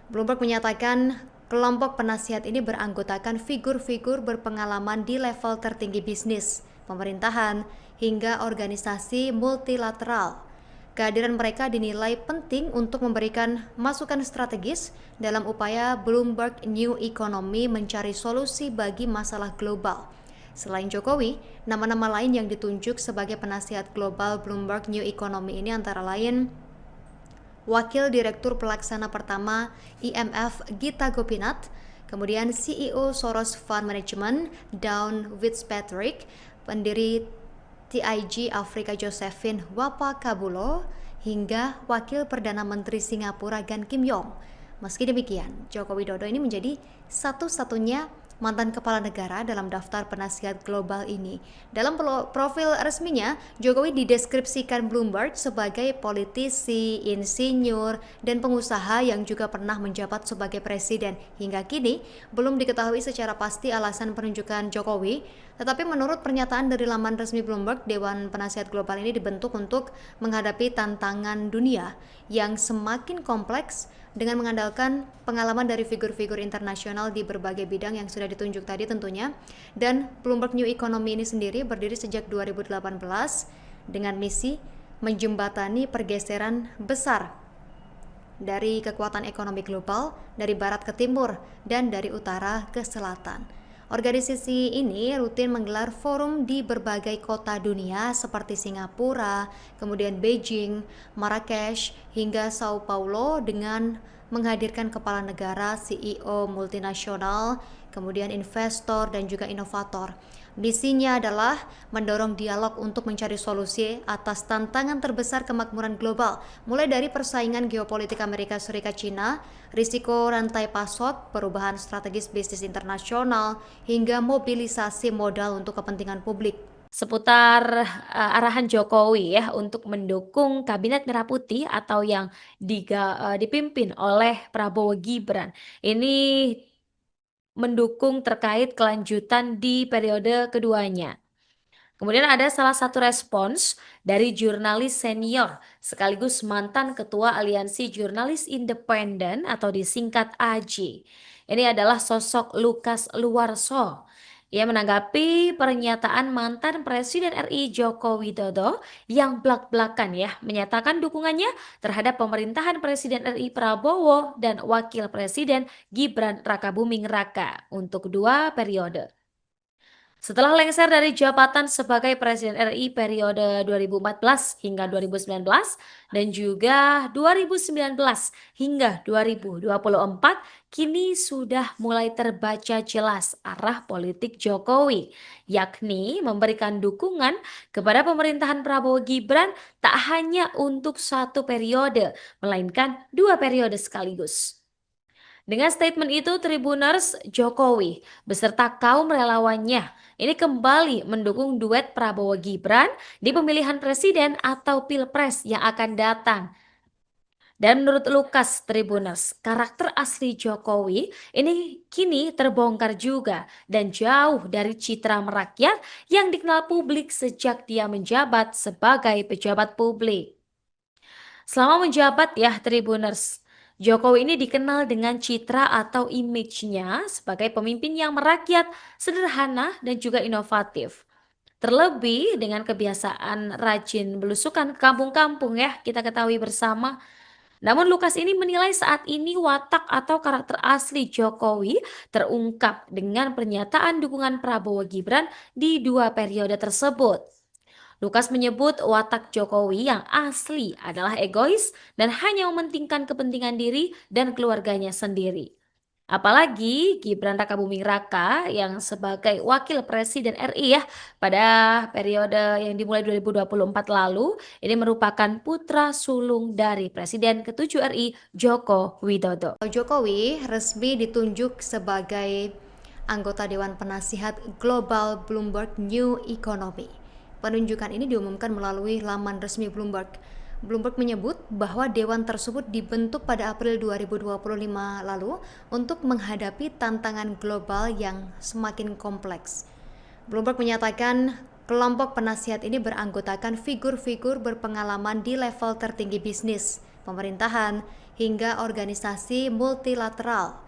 Bloomberg menyatakan kelompok penasihat ini beranggotakan figur-figur berpengalaman di level tertinggi bisnis, pemerintahan, hingga organisasi multilateral. Kehadiran mereka dinilai penting untuk memberikan masukan strategis dalam upaya Bloomberg New Economy mencari solusi bagi masalah global. Selain Jokowi, nama-nama lain yang ditunjuk sebagai penasihat global Bloomberg New Economy ini antara lain Wakil Direktur Pelaksana Pertama IMF Gita Gopinath, kemudian CEO Soros Fund Management Dawn Fitzpatrick, pendiri TIG Afrika Josephine Wapakabulo, hingga Wakil Perdana Menteri Singapura Gan Kim Yong. Meski demikian, Joko Widodo ini menjadi satu-satunya mantan kepala negara dalam daftar penasihat global ini. Dalam profil resminya, Jokowi dideskripsikan Bloomberg sebagai politisi, insinyur, dan pengusaha yang juga pernah menjabat sebagai presiden. Hingga kini, belum diketahui secara pasti alasan penunjukan Jokowi, tetapi menurut pernyataan dari laman resmi Bloomberg, Dewan Penasihat Global ini dibentuk untuk menghadapi tantangan dunia yang semakin kompleks dengan mengandalkan pengalaman dari figur-figur internasional di berbagai bidang yang sudah ditunjuk tadi tentunya. Dan Bloomberg New Economy ini sendiri berdiri sejak 2018 dengan misi menjembatani pergeseran besar dari kekuatan ekonomi global dari barat ke timur dan dari utara ke selatan. Organisasi ini rutin menggelar forum di berbagai kota dunia seperti Singapura, kemudian Beijing, Marrakesh, hingga Sao Paulo dengan menghadirkan kepala negara, CEO multinasional, kemudian investor dan juga inovator. Misinya adalah mendorong dialog untuk mencari solusi atas tantangan terbesar kemakmuran global, mulai dari persaingan geopolitik Amerika Serikat Cina, risiko rantai pasok, perubahan strategis bisnis internasional, hingga mobilisasi modal untuk kepentingan publik. Seputar arahan Jokowi ya untuk mendukung Kabinet Merah Putih atau yang dipimpin oleh Prabowo Gibran. Ini mendukung terkait kelanjutan di periode keduanya. Kemudian ada salah satu respons dari jurnalis senior sekaligus mantan ketua Aliansi Jurnalis Independen atau disingkat AJ. Ini adalah sosok Lukas Luarso. Ia menanggapi pernyataan mantan Presiden RI Joko Widodo yang blak-blakan ya menyatakan dukungannya terhadap pemerintahan Presiden RI Prabowo dan Wakil Presiden Gibran Rakabuming Raka untuk 2 periode. Setelah lengser dari jabatan sebagai Presiden RI periode 2014 hingga 2019 dan juga 2019 hingga 2024, kini sudah mulai terbaca jelas arah politik Jokowi, yakni memberikan dukungan kepada pemerintahan Prabowo Gibran tak hanya untuk 1 periode, melainkan 2 periode sekaligus. Dengan statement itu, Tribuners Jokowi beserta kaum relawannya ini kembali mendukung duet Prabowo Gibran di pemilihan presiden atau pilpres yang akan datang. Dan menurut Lukas Tribuners, karakter asli Jokowi ini kini terbongkar juga dan jauh dari citra merakyat yang dikenal publik sejak dia menjabat sebagai pejabat publik. Selama menjabat ya Tribuners, Jokowi ini dikenal dengan citra atau image-nya sebagai pemimpin yang merakyat, sederhana dan juga inovatif. Terlebih dengan kebiasaan rajin belusukan ke kampung-kampung ya, kita ketahui bersama. Namun Lukas ini menilai saat ini watak atau karakter asli Jokowi terungkap dengan pernyataan dukungan Prabowo Gibran di 2 periode tersebut. Lukas menyebut watak Jokowi yang asli adalah egois dan hanya mementingkan kepentingan diri dan keluarganya sendiri. Apalagi Gibran Rakabuming Raka yang sebagai wakil presiden RI ya pada periode yang dimulai 2024 lalu, ini merupakan putra sulung dari Presiden ke-7 RI Joko Widodo. Jokowi resmi ditunjuk sebagai anggota Dewan Penasihat Global Bloomberg New Economy. Penunjukan ini diumumkan melalui laman resmi Bloomberg. Bloomberg menyebut bahwa dewan tersebut dibentuk pada April 2025 lalu untuk menghadapi tantangan global yang semakin kompleks. Bloomberg menyatakan kelompok penasihat ini beranggotakan figur-figur berpengalaman di level tertinggi bisnis, pemerintahan, hingga organisasi multilateral.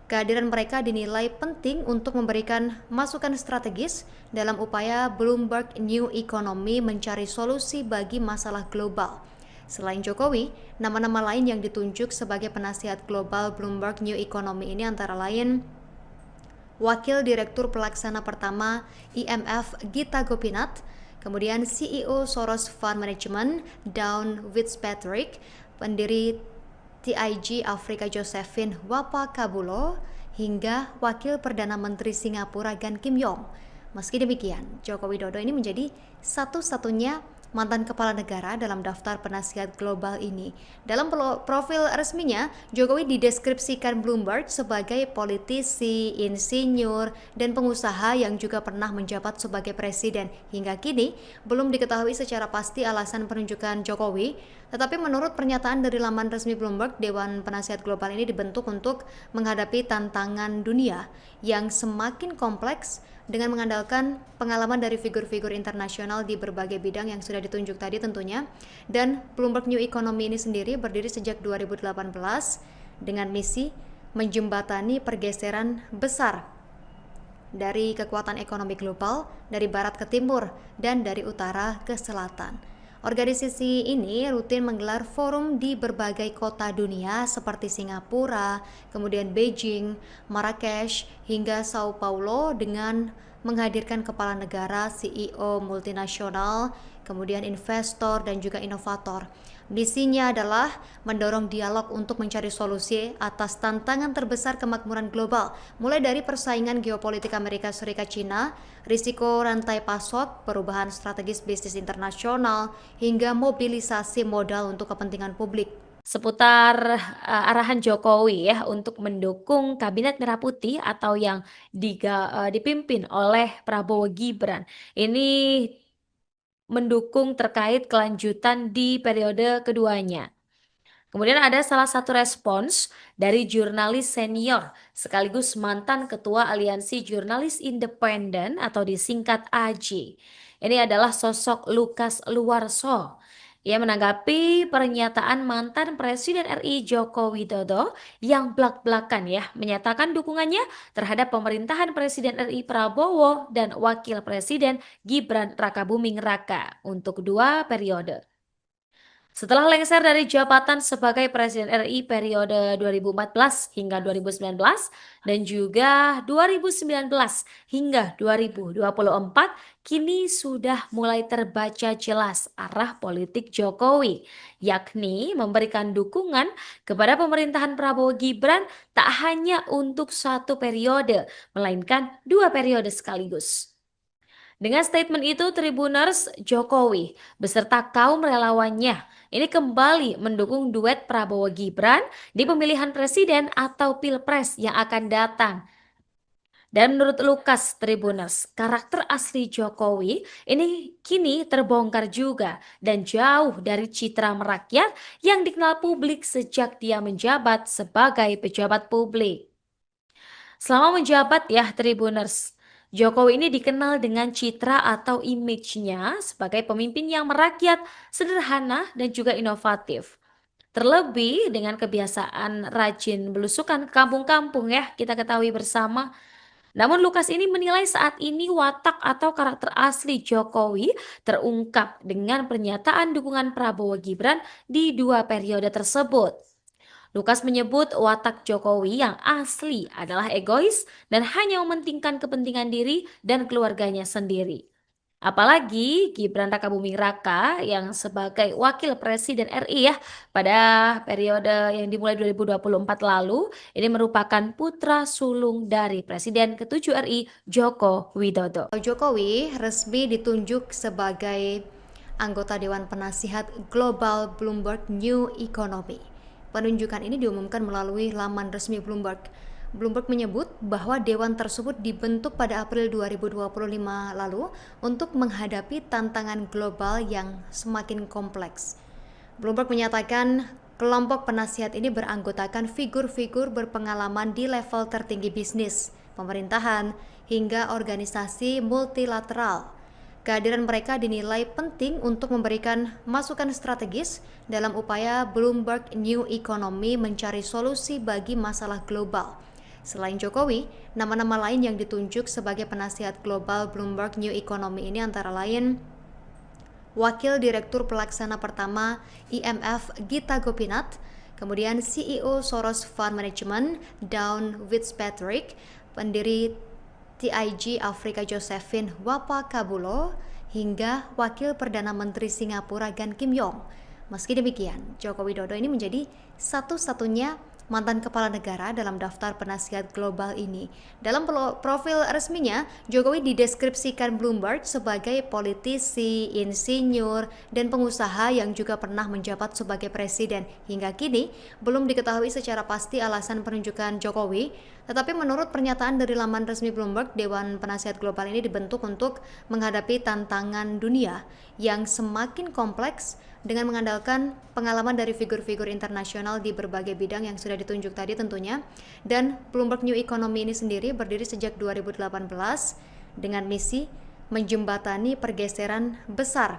Kehadiran mereka dinilai penting untuk memberikan masukan strategis dalam upaya Bloomberg New Economy mencari solusi bagi masalah global. Selain Jokowi, nama-nama lain yang ditunjuk sebagai penasihat global Bloomberg New Economy ini antara lain Wakil Direktur Pelaksana Pertama IMF Gita Gopinath, kemudian CEO Soros Fund Management Dawn Fitzpatrick, pendiri TIG Afrika Josephine Wapakabulo, hingga Wakil Perdana Menteri Singapura Gan Kim Yong. Meski demikian, Joko Widodo ini menjadi satu-satunya mantan kepala negara dalam daftar penasihat global ini. Dalam profil resminya, Jokowi dideskripsikan Bloomberg sebagai politisi, insinyur, dan pengusaha yang juga pernah menjabat sebagai presiden. Hingga kini, belum diketahui secara pasti alasan penunjukan Jokowi, tetapi menurut pernyataan dari laman resmi Bloomberg, Dewan Penasihat Global ini dibentuk untuk menghadapi tantangan dunia yang semakin kompleks dengan mengandalkan pengalaman dari figur-figur internasional di berbagai bidang yang sudah ditunjuk tadi tentunya. Dan Bloomberg New Economy ini sendiri berdiri sejak 2018 dengan misi menjembatani pergeseran besar dari kekuatan ekonomi global dari barat ke timur dan dari utara ke selatan. Organisasi ini rutin menggelar forum di berbagai kota dunia seperti Singapura, kemudian Beijing, Marrakesh, hingga Sao Paulo dengan menghadirkan kepala negara, CEO multinasional, kemudian investor dan juga inovator. Misinya adalah mendorong dialog untuk mencari solusi atas tantangan terbesar kemakmuran global, mulai dari persaingan geopolitik Amerika Serikat Cina, risiko rantai pasok, perubahan strategis bisnis internasional, hingga mobilisasi modal untuk kepentingan publik. Seputar arahan Jokowi ya untuk mendukung Kabinet Merah Putih atau yang dipimpin oleh Prabowo Gibran. Ini mendukung terkait kelanjutan di periode keduanya. Kemudian ada salah satu respons dari jurnalis senior sekaligus mantan ketua Aliansi Jurnalis Independen atau disingkat AJ. Ini adalah sosok Lukas Luarso. Ia menanggapi pernyataan mantan Presiden RI Joko Widodo yang blak-blakan ya menyatakan dukungannya terhadap pemerintahan Presiden RI Prabowo dan Wakil Presiden Gibran Rakabuming Raka untuk 2 periode. Setelah lengser dari jabatan sebagai Presiden RI periode 2014 hingga 2019 dan juga 2019 hingga 2024, kini sudah mulai terbaca jelas arah politik Jokowi, yakni memberikan dukungan kepada pemerintahan Prabowo Gibran tak hanya untuk 1 periode, melainkan 2 periode sekaligus. Dengan statement itu, Tribuners, Jokowi beserta kaum relawannya ini kembali mendukung duet Prabowo Gibran di pemilihan presiden atau pilpres yang akan datang. Dan menurut Lukas Tribuners, karakter asli Jokowi ini kini terbongkar juga dan jauh dari citra merakyat yang dikenal publik sejak dia menjabat sebagai pejabat publik. Selama menjabat ya Tribuners, Jokowi ini dikenal dengan citra atau image-nya sebagai pemimpin yang merakyat, sederhana dan juga inovatif. Terlebih dengan kebiasaan rajin belusukan ke kampung-kampung ya, kita ketahui bersama. Namun Lukas ini menilai saat ini watak atau karakter asli Jokowi terungkap dengan pernyataan dukungan Prabowo Gibran di 2 periode tersebut. Lukas menyebut watak Jokowi yang asli adalah egois dan hanya mementingkan kepentingan diri dan keluarganya sendiri. Apalagi Gibran Rakabuming Raka yang sebagai wakil presiden RI ya pada periode yang dimulai 2024 lalu ini merupakan putra sulung dari Presiden ke-7 RI Joko Widodo. Jokowi resmi ditunjuk sebagai anggota Dewan Penasihat Global Bloomberg New Economy. Penunjukan ini diumumkan melalui laman resmi Bloomberg. Bloomberg menyebut bahwa dewan tersebut dibentuk pada April 2025 lalu untuk menghadapi tantangan global yang semakin kompleks. Bloomberg menyatakan kelompok penasihat ini beranggotakan figur-figur berpengalaman di level tertinggi bisnis, pemerintahan, hingga organisasi multilateral. Kehadiran mereka dinilai penting untuk memberikan masukan strategis dalam upaya Bloomberg New Economy mencari solusi bagi masalah global. Selain Jokowi, nama-nama lain yang ditunjuk sebagai penasihat global Bloomberg New Economy ini antara lain Wakil Direktur Pelaksana Pertama IMF Gita Gopinath, kemudian CEO Soros Fund Management Dawn Fitzpatrick, pendiri TIG Afrika Josephine Wapakabulo, hingga Wakil Perdana Menteri Singapura Gan Kim Yong. Meski demikian, Joko Widodo ini menjadi satu-satunya mantan kepala negara dalam daftar penasihat global ini. Dalam profil resminya, Jokowi dideskripsikan Bloomberg sebagai politisi, insinyur, dan pengusaha yang juga pernah menjabat sebagai presiden. Hingga kini, belum diketahui secara pasti alasan penunjukan Jokowi, tetapi menurut pernyataan dari laman resmi Bloomberg, Dewan Penasihat Global ini dibentuk untuk menghadapi tantangan dunia yang semakin kompleks dengan mengandalkan pengalaman dari figur-figur internasional di berbagai bidang yang sudah ditunjuk tadi tentunya. Dan Bloomberg New Economy ini sendiri berdiri sejak 2018 dengan misi menjembatani pergeseran besar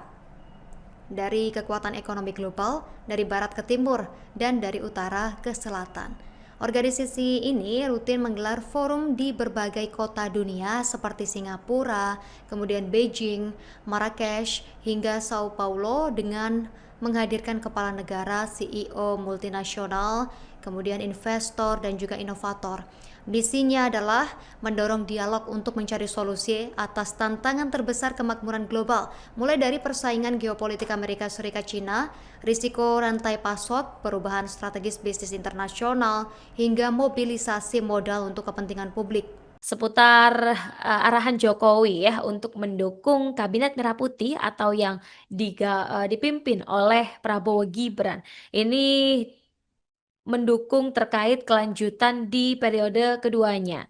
dari kekuatan ekonomi global dari barat ke timur dan dari utara ke selatan. Organisasi ini rutin menggelar forum di berbagai kota dunia seperti Singapura, kemudian Beijing, Marrakesh, hingga Sao Paulo dengan menghadirkan kepala negara, CEO multinasional, kemudian investor dan juga inovator. Misinya adalah mendorong dialog untuk mencari solusi atas tantangan terbesar kemakmuran global, mulai dari persaingan geopolitik Amerika Serikat Cina, risiko rantai pasok, perubahan strategis bisnis internasional, hingga mobilisasi modal untuk kepentingan publik. Seputar arahan Jokowi ya untuk mendukung Kabinet Merah Putih atau yang dipimpin oleh Prabowo Gibran. Ini mendukung terkait kelanjutan di periode keduanya.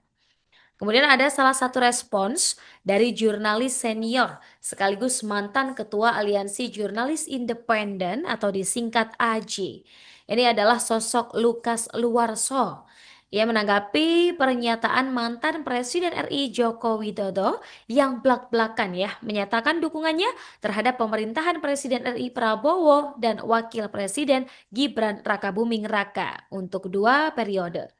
Kemudian ada salah satu respons dari jurnalis senior sekaligus mantan Ketua Aliansi Jurnalis Independen atau disingkat AJ. Ini adalah sosok Lukas Luarso. Ia menanggapi pernyataan mantan Presiden RI Joko Widodo yang blak-blakan ya menyatakan dukungannya terhadap pemerintahan Presiden RI Prabowo dan Wakil Presiden Gibran Rakabuming Raka untuk 2 periode.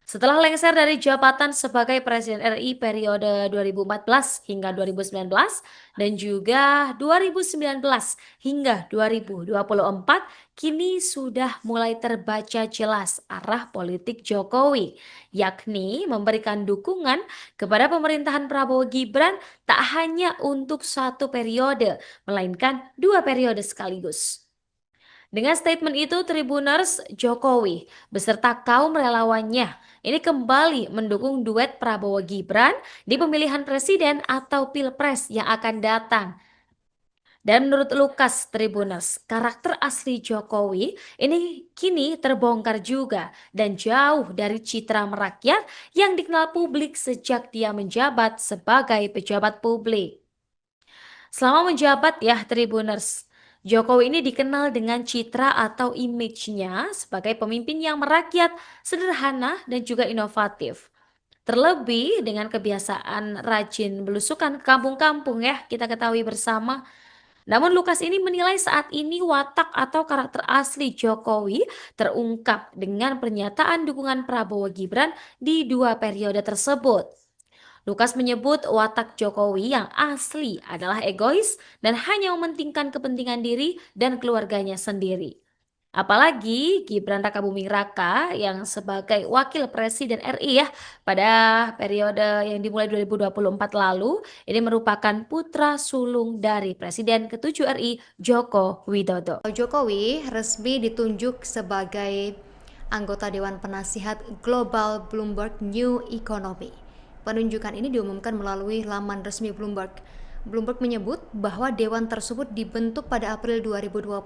Setelah lengser dari jabatan sebagai Presiden RI periode 2014 hingga 2019 dan juga 2019 hingga 2024, kini sudah mulai terbaca jelas arah politik Jokowi, yakni memberikan dukungan kepada pemerintahan Prabowo Gibran tak hanya untuk 1 periode, melainkan 2 periode sekaligus. Dengan statement itu, Tribuners, Jokowi beserta kaum relawannya ini kembali mendukung duet Prabowo Gibran di pemilihan presiden atau pilpres yang akan datang. Dan menurut Lukas Tribuners, karakter asli Jokowi ini kini terbongkar juga dan jauh dari citra merakyat yang dikenal publik sejak dia menjabat sebagai pejabat publik. Selama menjabat ya Tribuners, Jokowi ini dikenal dengan citra atau image-nya sebagai pemimpin yang merakyat, sederhana dan juga inovatif. Terlebih dengan kebiasaan rajin belusukan ke kampung-kampung ya, kita ketahui bersama. Namun Lukas ini menilai saat ini watak atau karakter asli Jokowi terungkap dengan pernyataan dukungan Prabowo Gibran di 2 periode tersebut. Lukas menyebut watak Jokowi yang asli adalah egois dan hanya mementingkan kepentingan diri dan keluarganya sendiri. Apalagi Gibran Rakabuming Raka yang sebagai wakil presiden RI ya pada periode yang dimulai 2024 lalu, ini merupakan putra sulung dari Presiden ke-7 RI Joko Widodo. Jokowi resmi ditunjuk sebagai anggota Dewan Penasihat Global Bloomberg New Economy. Penunjukan ini diumumkan melalui laman resmi Bloomberg. Bloomberg menyebut bahwa dewan tersebut dibentuk pada April 2025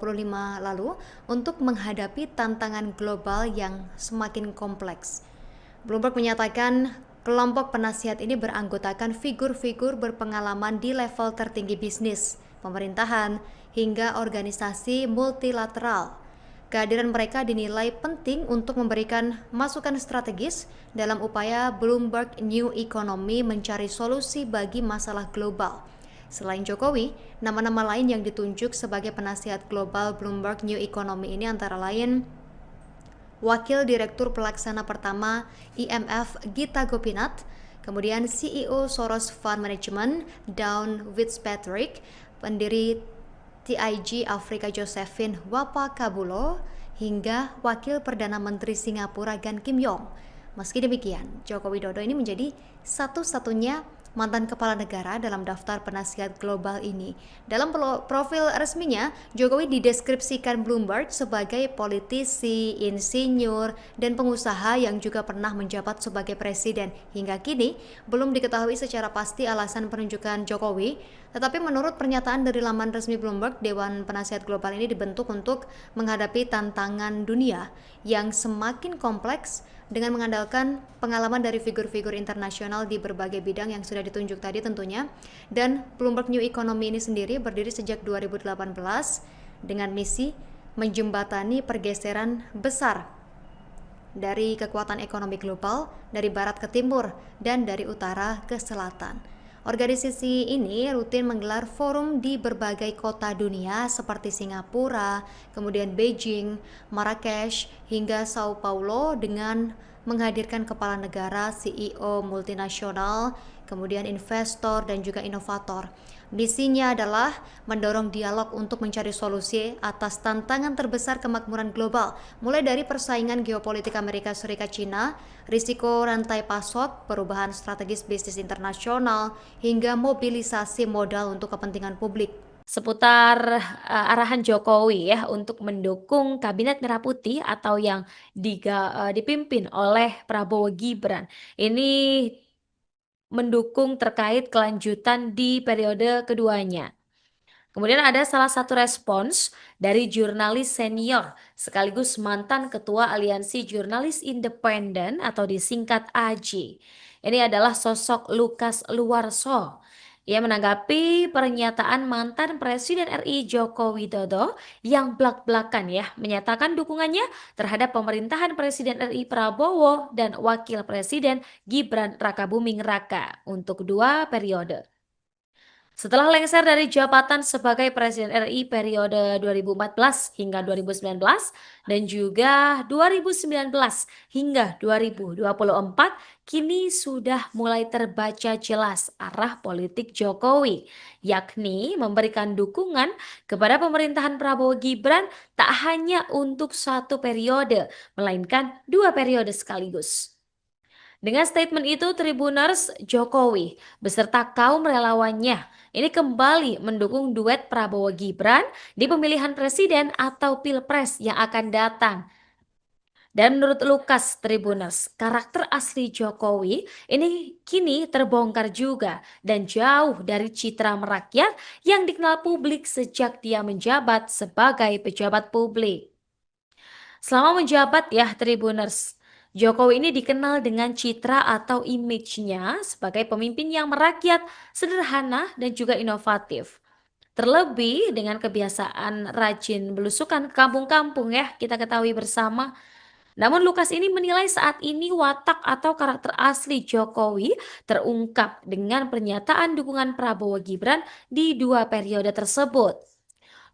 lalu untuk menghadapi tantangan global yang semakin kompleks. Bloomberg menyatakan kelompok penasihat ini beranggotakan figur-figur berpengalaman di level tertinggi bisnis, pemerintahan, hingga organisasi multilateral. Kehadiran mereka dinilai penting untuk memberikan masukan strategis dalam upaya Bloomberg New Economy mencari solusi bagi masalah global. Selain Jokowi, nama-nama lain yang ditunjuk sebagai penasihat global Bloomberg New Economy ini antara lain Wakil Direktur Pelaksana Pertama IMF Gita Gopinath, kemudian CEO Soros Fund Management Dawn Fitzpatrick, pendiri TIG Afrika Josephine Wapakabulo, hingga Wakil Perdana Menteri Singapura Gan Kim Yong. Meski demikian, Joko Widodo ini menjadi satu-satunya mantan kepala negara dalam daftar penasihat global ini. Dalam profil resminya, Jokowi dideskripsikan Bloomberg sebagai politisi, insinyur, dan pengusaha yang juga pernah menjabat sebagai presiden. Hingga kini, belum diketahui secara pasti alasan penunjukan Jokowi, tetapi menurut pernyataan dari laman resmi Bloomberg, Dewan Penasihat Global ini dibentuk untuk menghadapi tantangan dunia yang semakin kompleks dengan mengandalkan pengalaman dari figur-figur internasional di berbagai bidang yang sudah ditunjuk tadi tentunya. Dan Bloomberg New Economy ini sendiri berdiri sejak 2018 dengan misi menjembatani pergeseran besar dari kekuatan ekonomi global dari barat ke timur dan dari utara ke selatan. Organisasi ini rutin menggelar forum di berbagai kota dunia seperti Singapura, kemudian Beijing, Marrakesh, hingga Sao Paulo dengan menghadirkan kepala negara, CEO multinasional, kemudian investor dan juga inovator. Misinya adalah mendorong dialog untuk mencari solusi atas tantangan terbesar kemakmuran global, mulai dari persaingan geopolitik Amerika Serikat Cina, risiko rantai pasok, perubahan strategis bisnis internasional, hingga mobilisasi modal untuk kepentingan publik. Seputar arahan Jokowi ya untuk mendukung Kabinet Merah Putih atau yang dipimpin oleh Prabowo Gibran. Ini mendukung terkait kelanjutan di periode keduanya. Kemudian ada salah satu respons dari jurnalis senior sekaligus mantan ketua Aliansi Jurnalis Independen atau disingkat AJ. Ini adalah sosok Lukas Luarso. Ia menanggapi pernyataan mantan Presiden RI Joko Widodo yang blak-blakan ya menyatakan dukungannya terhadap pemerintahan Presiden RI Prabowo dan Wakil Presiden Gibran Rakabuming Raka untuk 2 periode. Setelah lengser dari jabatan sebagai Presiden RI periode 2014 hingga 2019 dan juga 2019 hingga 2024, kini sudah mulai terbaca jelas arah politik Jokowi, yakni memberikan dukungan kepada pemerintahan Prabowo Gibran tak hanya untuk 1 periode, melainkan 2 periode sekaligus. Dengan statement itu, Tribuners Jokowi beserta kaum relawannya ini kembali mendukung duet Prabowo Gibran di pemilihan presiden atau pilpres yang akan datang. Dan menurut Lukas Tribuners, karakter asli Jokowi ini kini terbongkar juga dan jauh dari citra merakyat yang dikenal publik sejak dia menjabat sebagai pejabat publik. Selama menjabat ya Tribuners, Jokowi ini dikenal dengan citra atau image-nya sebagai pemimpin yang merakyat, sederhana dan juga inovatif. Terlebih dengan kebiasaan rajin belusukan ke kampung-kampung ya, kita ketahui bersama. Namun Lukas ini menilai saat ini watak atau karakter asli Jokowi terungkap dengan pernyataan dukungan Prabowo Gibran di 2 periode tersebut.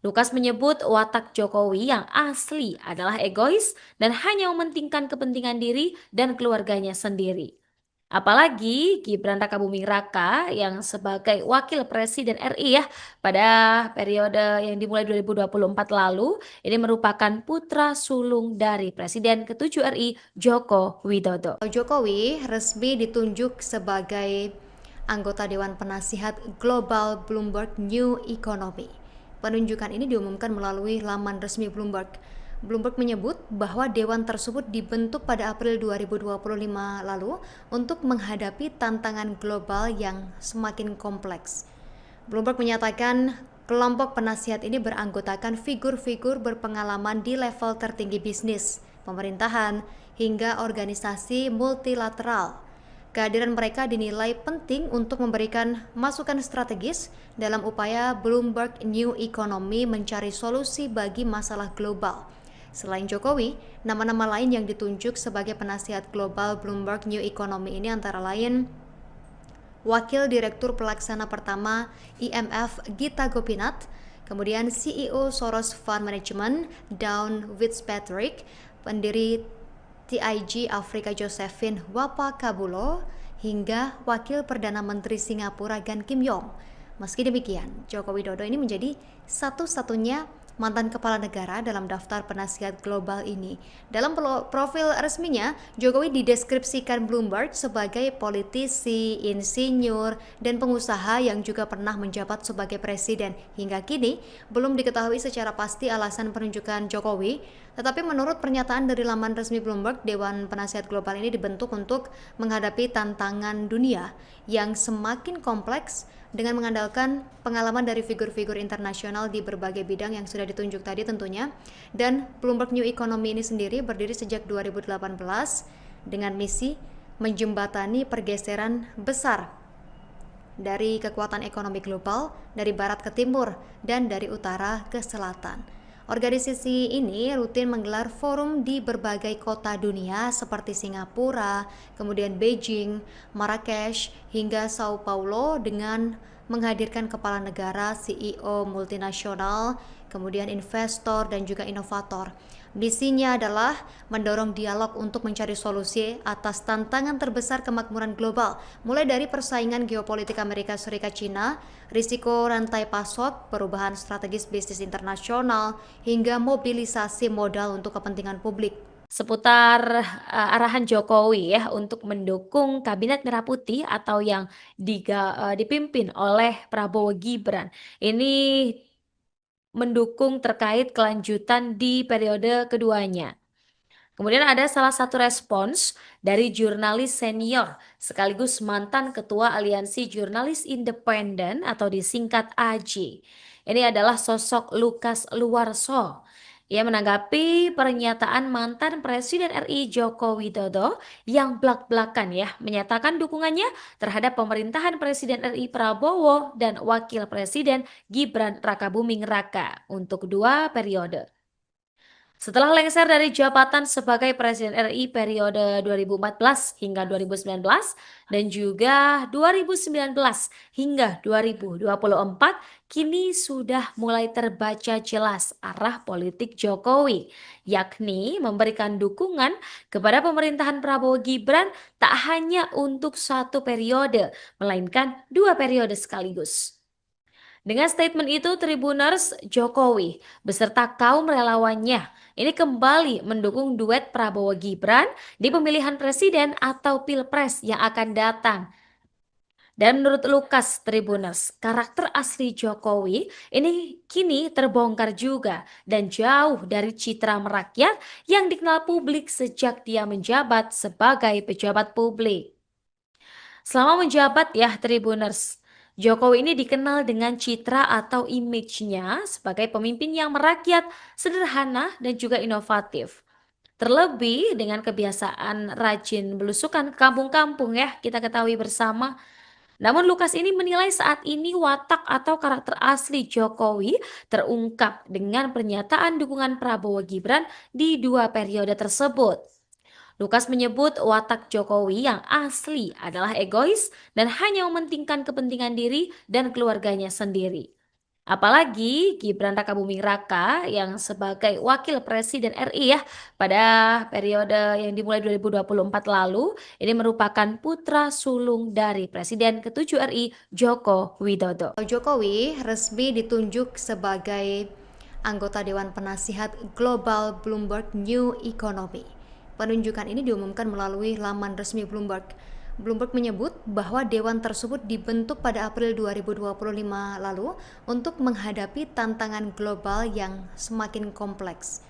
Lukas menyebut watak Jokowi yang asli adalah egois dan hanya mementingkan kepentingan diri dan keluarganya sendiri. Apalagi Gibran Rakabuming Raka yang sebagai wakil presiden RI ya pada periode yang dimulai 2024 lalu, ini merupakan putra sulung dari Presiden ke-7 RI Joko Widodo. Jokowi resmi ditunjuk sebagai anggota Dewan Penasihat Global Bloomberg New Economy. Penunjukan ini diumumkan melalui laman resmi Bloomberg. Bloomberg menyebut bahwa dewan tersebut dibentuk pada April 2025 lalu untuk menghadapi tantangan global yang semakin kompleks. Bloomberg menyatakan kelompok penasihat ini beranggotakan figur-figur berpengalaman di level tertinggi bisnis, pemerintahan, hingga organisasi multilateral. Kehadiran mereka dinilai penting untuk memberikan masukan strategis dalam upaya Bloomberg New Economy mencari solusi bagi masalah global. Selain Jokowi, nama-nama lain yang ditunjuk sebagai penasihat global Bloomberg New Economy ini antara lain Wakil Direktur Pelaksana Pertama IMF Gita Gopinath, kemudian CEO Soros Fund Management Dawn Fitzpatrick, pendiri TIG Afrika Josephine Wapakabulo, hingga Wakil Perdana Menteri Singapura Gan Kim Yong. Meski demikian, Joko Widodo ini menjadi satu-satunya mantan kepala negara dalam daftar penasihat global ini. Dalam profil resminya, Jokowi dideskripsikan Bloomberg sebagai politisi, insinyur, dan pengusaha yang juga pernah menjabat sebagai presiden. Hingga kini, belum diketahui secara pasti alasan penunjukan Jokowi, tetapi menurut pernyataan dari laman resmi Bloomberg, Dewan Penasihat Global ini dibentuk untuk menghadapi tantangan dunia yang semakin kompleks dengan mengandalkan pengalaman dari figur-figur internasional di berbagai bidang yang sudah ditunjuk tadi tentunya. Dan Bloomberg New Economy ini sendiri berdiri sejak 2018 dengan misi menjembatani pergeseran besar dari kekuatan ekonomi global dari barat ke timur dan dari utara ke selatan. Organisasi ini rutin menggelar forum di berbagai kota dunia seperti Singapura, kemudian Beijing, Marrakesh, hingga Sao Paulo dengan menghadirkan kepala negara, CEO multinasional, kemudian investor dan juga inovator. Misinya adalah mendorong dialog untuk mencari solusi atas tantangan terbesar kemakmuran global, mulai dari persaingan geopolitik Amerika Serikat Cina, risiko rantai pasok, perubahan strategis bisnis internasional, hingga mobilisasi modal untuk kepentingan publik. Seputar arahan Jokowi ya untuk mendukung Kabinet Merah Putih atau yang dipimpin oleh Prabowo Gibran. Ini mendukung terkait kelanjutan di periode keduanya. Kemudian ada salah satu respons dari jurnalis senior sekaligus mantan ketua Aliansi Jurnalis Independen atau disingkat AJ. Ini adalah sosok Lukas Luarso. Ia menanggapi pernyataan mantan Presiden RI Joko Widodo yang blak-blakan ya menyatakan dukungannya terhadap pemerintahan Presiden RI Prabowo dan Wakil Presiden Gibran Rakabuming Raka untuk 2 periode. Setelah lengser dari jabatan sebagai Presiden RI periode 2014 hingga 2019 dan juga 2019 hingga 2024, kini sudah mulai terbaca jelas arah politik Jokowi, yakni memberikan dukungan kepada pemerintahan Prabowo Gibran tak hanya untuk 1 periode, melainkan 2 periode sekaligus. Dengan statement itu, Tribuners Jokowi beserta kaum relawannya ini kembali mendukung duet Prabowo Gibran di pemilihan presiden atau pilpres yang akan datang. Dan menurut Lukas Tribuners, karakter asli Jokowi ini kini terbongkar juga dan jauh dari citra merakyat yang dikenal publik sejak dia menjabat sebagai pejabat publik. Selama menjabat ya Tribuners, Jokowi ini dikenal dengan citra atau image-nya sebagai pemimpin yang merakyat, sederhana dan juga inovatif. Terlebih dengan kebiasaan rajin belusukan ke kampung-kampung ya, kita ketahui bersama. Namun Lukas ini menilai saat ini watak atau karakter asli Jokowi terungkap dengan pernyataan dukungan Prabowo Gibran di 2 periode tersebut. Lukas menyebut watak Jokowi yang asli adalah egois dan hanya mementingkan kepentingan diri dan keluarganya sendiri. Apalagi Gibran Rakabuming Raka yang sebagai wakil presiden RI ya pada periode yang dimulai 2024 lalu ini merupakan putra sulung dari Presiden ke-7 RI Joko Widodo. Jokowi resmi ditunjuk sebagai anggota Dewan Penasihat Global Bloomberg New Economy. Penunjukan ini diumumkan melalui laman resmi Bloomberg. Bloomberg menyebut bahwa dewan tersebut dibentuk pada April 2025 lalu untuk menghadapi tantangan global yang semakin kompleks.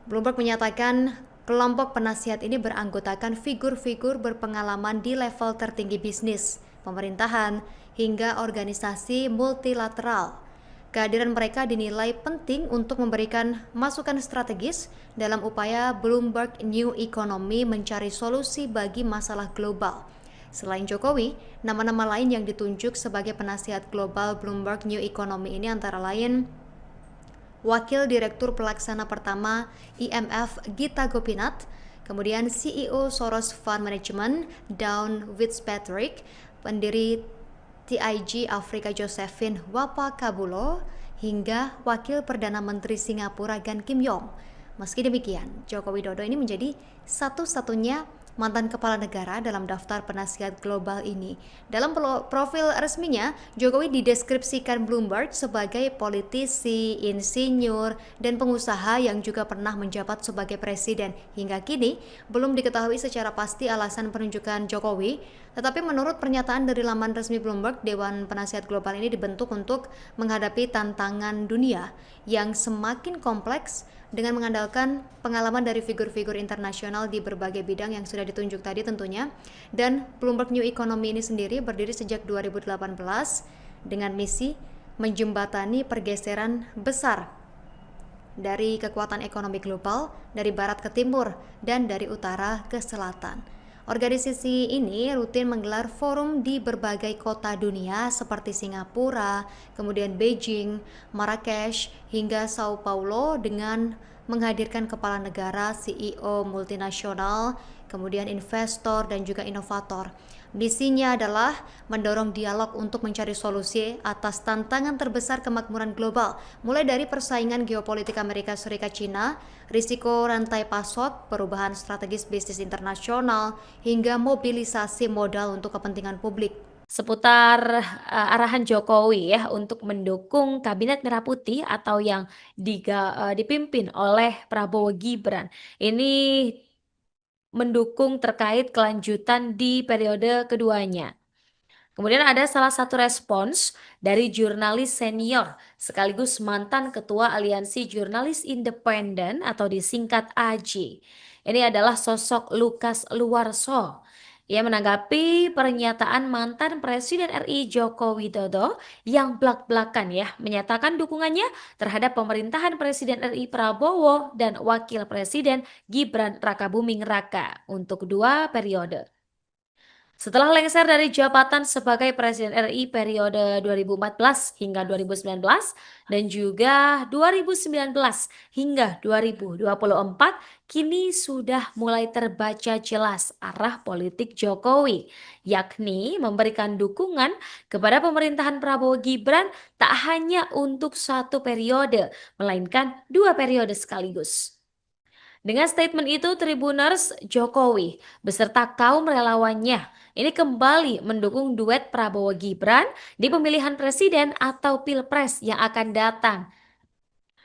Bloomberg menyatakan kelompok penasihat ini beranggotakan figur-figur berpengalaman di level tertinggi bisnis, pemerintahan, hingga organisasi multilateral. Kehadiran mereka dinilai penting untuk memberikan masukan strategis dalam upaya Bloomberg New Economy mencari solusi bagi masalah global. Selain Jokowi, nama-nama lain yang ditunjuk sebagai penasihat global Bloomberg New Economy ini antara lain Wakil Direktur Pelaksana Pertama IMF Gita Gopinath, kemudian CEO Soros Fund Management Dawn Fitzpatrick, pendiri TIG Afrika Josephine Wapakabulo, hingga Wakil Perdana Menteri Singapura Gan Kim Yong. Meski demikian, Joko Widodo ini menjadi satu-satunya mantan kepala negara dalam daftar penasihat global ini. Dalam profil resminya, Jokowi dideskripsikan Bloomberg sebagai politisi, insinyur, dan pengusaha yang juga pernah menjabat sebagai presiden. Hingga kini, belum diketahui secara pasti alasan penunjukan Jokowi, tetapi menurut pernyataan dari laman resmi Bloomberg, Dewan Penasihat Global ini dibentuk untuk menghadapi tantangan dunia yang semakin kompleks dengan mengandalkan pengalaman dari figur-figur internasional di berbagai bidang yang sudah ditunjuk tadi tentunya. Dan Bloomberg New Economy ini sendiri berdiri sejak 2018 dengan misi menjembatani pergeseran besar dari kekuatan ekonomi global dari barat ke timur dan dari utara ke selatan. Organisasi ini rutin menggelar forum di berbagai kota dunia seperti Singapura, kemudian Beijing, Marrakesh, hingga Sao Paulo dengan menghadirkan kepala negara, CEO multinasional, kemudian investor dan juga inovator. Misinya adalah mendorong dialog untuk mencari solusi atas tantangan terbesar kemakmuran global, mulai dari persaingan geopolitik Amerika Serikat-China, risiko rantai pasok, perubahan strategis bisnis internasional, hingga mobilisasi modal untuk kepentingan publik. Seputar arahan Jokowi ya untuk mendukung Kabinet Merah Putih atau yang dipimpin oleh Prabowo Gibran. Ini mendukung terkait kelanjutan di periode keduanya. Kemudian ada salah satu respons dari jurnalis senior sekaligus mantan ketua Aliansi Jurnalis Independen atau disingkat AJ. Ini adalah sosok Lukas Luarso. Ia menanggapi pernyataan mantan Presiden RI Joko Widodo yang blak-blakan ya menyatakan dukungannya terhadap pemerintahan Presiden RI Prabowo dan Wakil Presiden Gibran Rakabuming Raka untuk 2 periode. Setelah lengser dari jabatan sebagai Presiden RI periode 2014 hingga 2019 dan juga 2019 hingga 2024, kini sudah mulai terbaca jelas arah politik Jokowi, yakni memberikan dukungan kepada pemerintahan Prabowo Gibran tak hanya untuk 1 periode, melainkan 2 periode sekaligus. Dengan statement itu, Tribuners Jokowi beserta kaum relawannya ini kembali mendukung duet Prabowo Gibran di pemilihan presiden atau pilpres yang akan datang.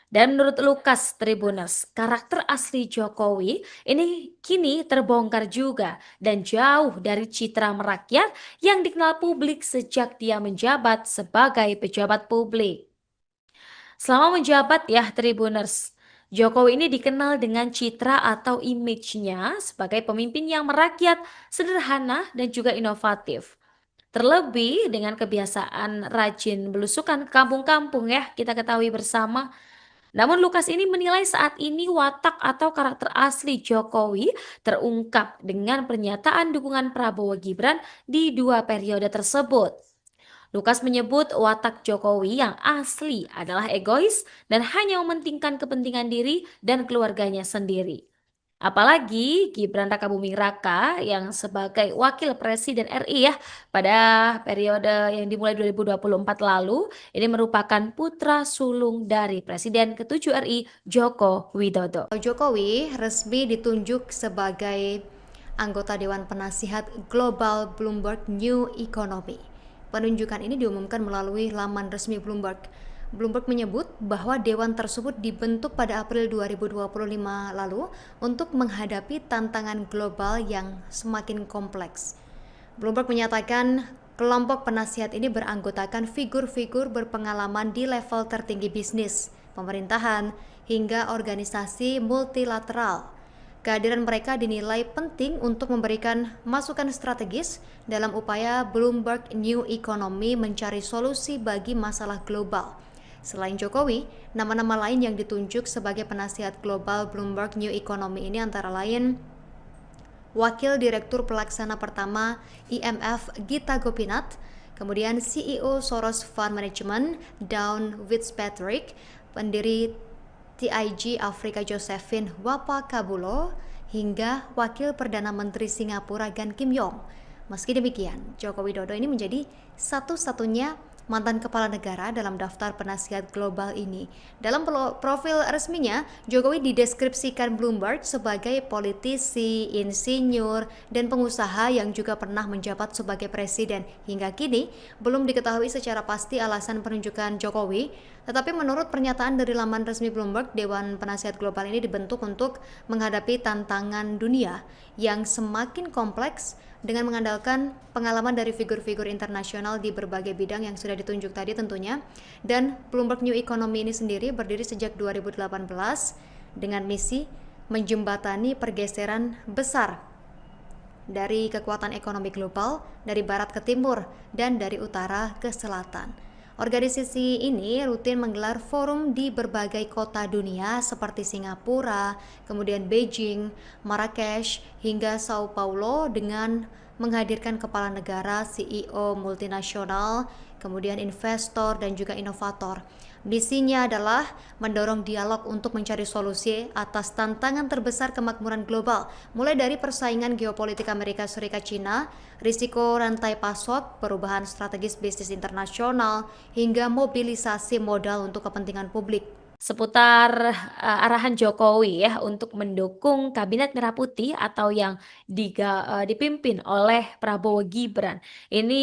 Dan menurut Lukas Tribuners, karakter asli Jokowi ini kini terbongkar juga dan jauh dari citra merakyat yang dikenal publik sejak dia menjabat sebagai pejabat publik. Selama menjabat ya Tribuners, Jokowi ini dikenal dengan citra atau image-nya sebagai pemimpin yang merakyat, sederhana dan juga inovatif. Terlebih dengan kebiasaan rajin belusukan ke kampung-kampung ya, kita ketahui bersama. Namun Lukas ini menilai saat ini watak atau karakter asli Jokowi terungkap dengan pernyataan dukungan Prabowo Gibran di 2 periode tersebut. Lukas menyebut watak Jokowi yang asli adalah egois dan hanya mementingkan kepentingan diri dan keluarganya sendiri. Apalagi Gibran Rakabuming Raka yang sebagai wakil presiden RI ya pada periode yang dimulai 2024 lalu, ini merupakan putra sulung dari Presiden ke-7 RI Joko Widodo. Jokowi resmi ditunjuk sebagai anggota Dewan Penasihat Global Bloomberg New Economy. Penunjukan ini diumumkan melalui laman resmi Bloomberg. Bloomberg menyebut bahwa dewan tersebut dibentuk pada April 2025 lalu untuk menghadapi tantangan global yang semakin kompleks. Bloomberg menyatakan kelompok penasihat ini beranggotakan figur-figur berpengalaman di level tertinggi bisnis, pemerintahan, hingga organisasi multilateral. Kehadiran mereka dinilai penting untuk memberikan masukan strategis dalam upaya Bloomberg New Economy mencari solusi bagi masalah global. Selain Jokowi, nama-nama lain yang ditunjuk sebagai penasihat global Bloomberg New Economy ini antara lain Wakil Direktur Pelaksana Pertama IMF Gita Gopinath, kemudian CEO Soros Fund Management Dawn Fitzpatrick, pendiri TIG Afrika Josephine Wapakabulo, hingga Wakil Perdana Menteri Singapura Gan Kim Yong. Meski demikian, Joko Widodo ini menjadi satu-satunya mantan kepala negara dalam daftar penasihat global ini. Dalam profil resminya, Jokowi dideskripsikan Bloomberg sebagai politisi, insinyur, dan pengusaha yang juga pernah menjabat sebagai presiden. Hingga kini, belum diketahui secara pasti alasan penunjukan Jokowi, tetapi menurut pernyataan dari laman resmi Bloomberg, Dewan Penasihat Global ini dibentuk untuk menghadapi tantangan dunia yang semakin kompleks dengan mengandalkan pengalaman dari figur-figur internasional di berbagai bidang yang sudah ditunjuk tadi tentunya. Dan Bloomberg New Economy ini sendiri berdiri sejak 2018 dengan misi menjembatani pergeseran besar dari kekuatan ekonomi global dari barat ke timur dan dari utara ke selatan. Organisasi ini rutin menggelar forum di berbagai kota dunia seperti Singapura, kemudian Beijing, Marrakesh, hingga Sao Paulo dengan menghadirkan kepala negara, CEO multinasional, kemudian investor dan juga inovator. Misinya adalah mendorong dialog untuk mencari solusi atas tantangan terbesar kemakmuran global, mulai dari persaingan geopolitik Amerika Serikat Cina, risiko rantai pasok, perubahan strategis bisnis internasional, hingga mobilisasi modal untuk kepentingan publik. Seputar arahan Jokowi ya untuk mendukung Kabinet Merah Putih atau yang dipimpin oleh Prabowo Gibran. Ini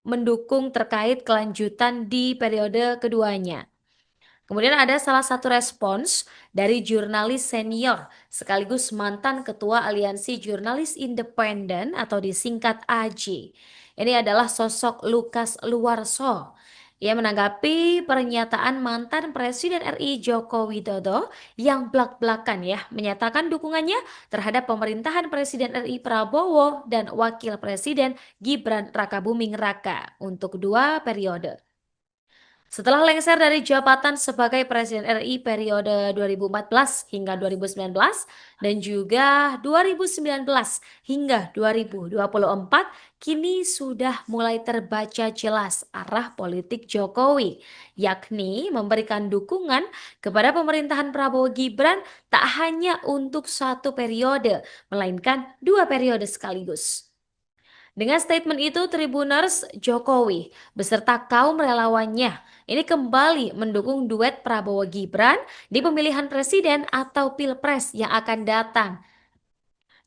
mendukung terkait kelanjutan di periode keduanya. Kemudian ada salah satu respons dari jurnalis senior sekaligus mantan ketua Aliansi Jurnalis Independen atau disingkat AJ. Ini adalah sosok Lukas Luarso. Ia menanggapi pernyataan mantan Presiden RI Joko Widodo yang blak-blakan ya menyatakan dukungannya terhadap pemerintahan Presiden RI Prabowo dan Wakil Presiden Gibran Rakabuming Raka untuk 2 periode. Setelah lengser dari jabatan sebagai Presiden RI periode 2014 hingga 2019 dan juga 2019 hingga 2024, kini sudah mulai terbaca jelas arah politik Jokowi, yakni memberikan dukungan kepada pemerintahan Prabowo Gibran tak hanya untuk 1 periode, melainkan 2 periode sekaligus. Dengan statement itu, Tribuners, Jokowi beserta kaum relawannya ini kembali mendukung duet Prabowo Gibran di pemilihan presiden atau pilpres yang akan datang.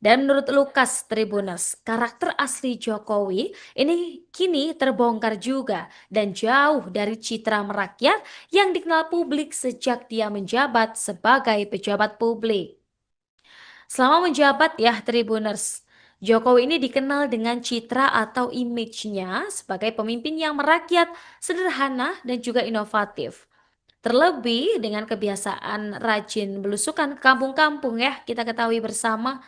Dan menurut Lukas Tribuners, karakter asli Jokowi ini kini terbongkar juga dan jauh dari citra merakyat yang dikenal publik sejak dia menjabat sebagai pejabat publik. Selama menjabat ya Tribuners, Jokowi ini dikenal dengan citra atau image-nya sebagai pemimpin yang merakyat, sederhana dan juga inovatif. Terlebih dengan kebiasaan rajin belusukan ke kampung-kampung ya, kita ketahui bersama.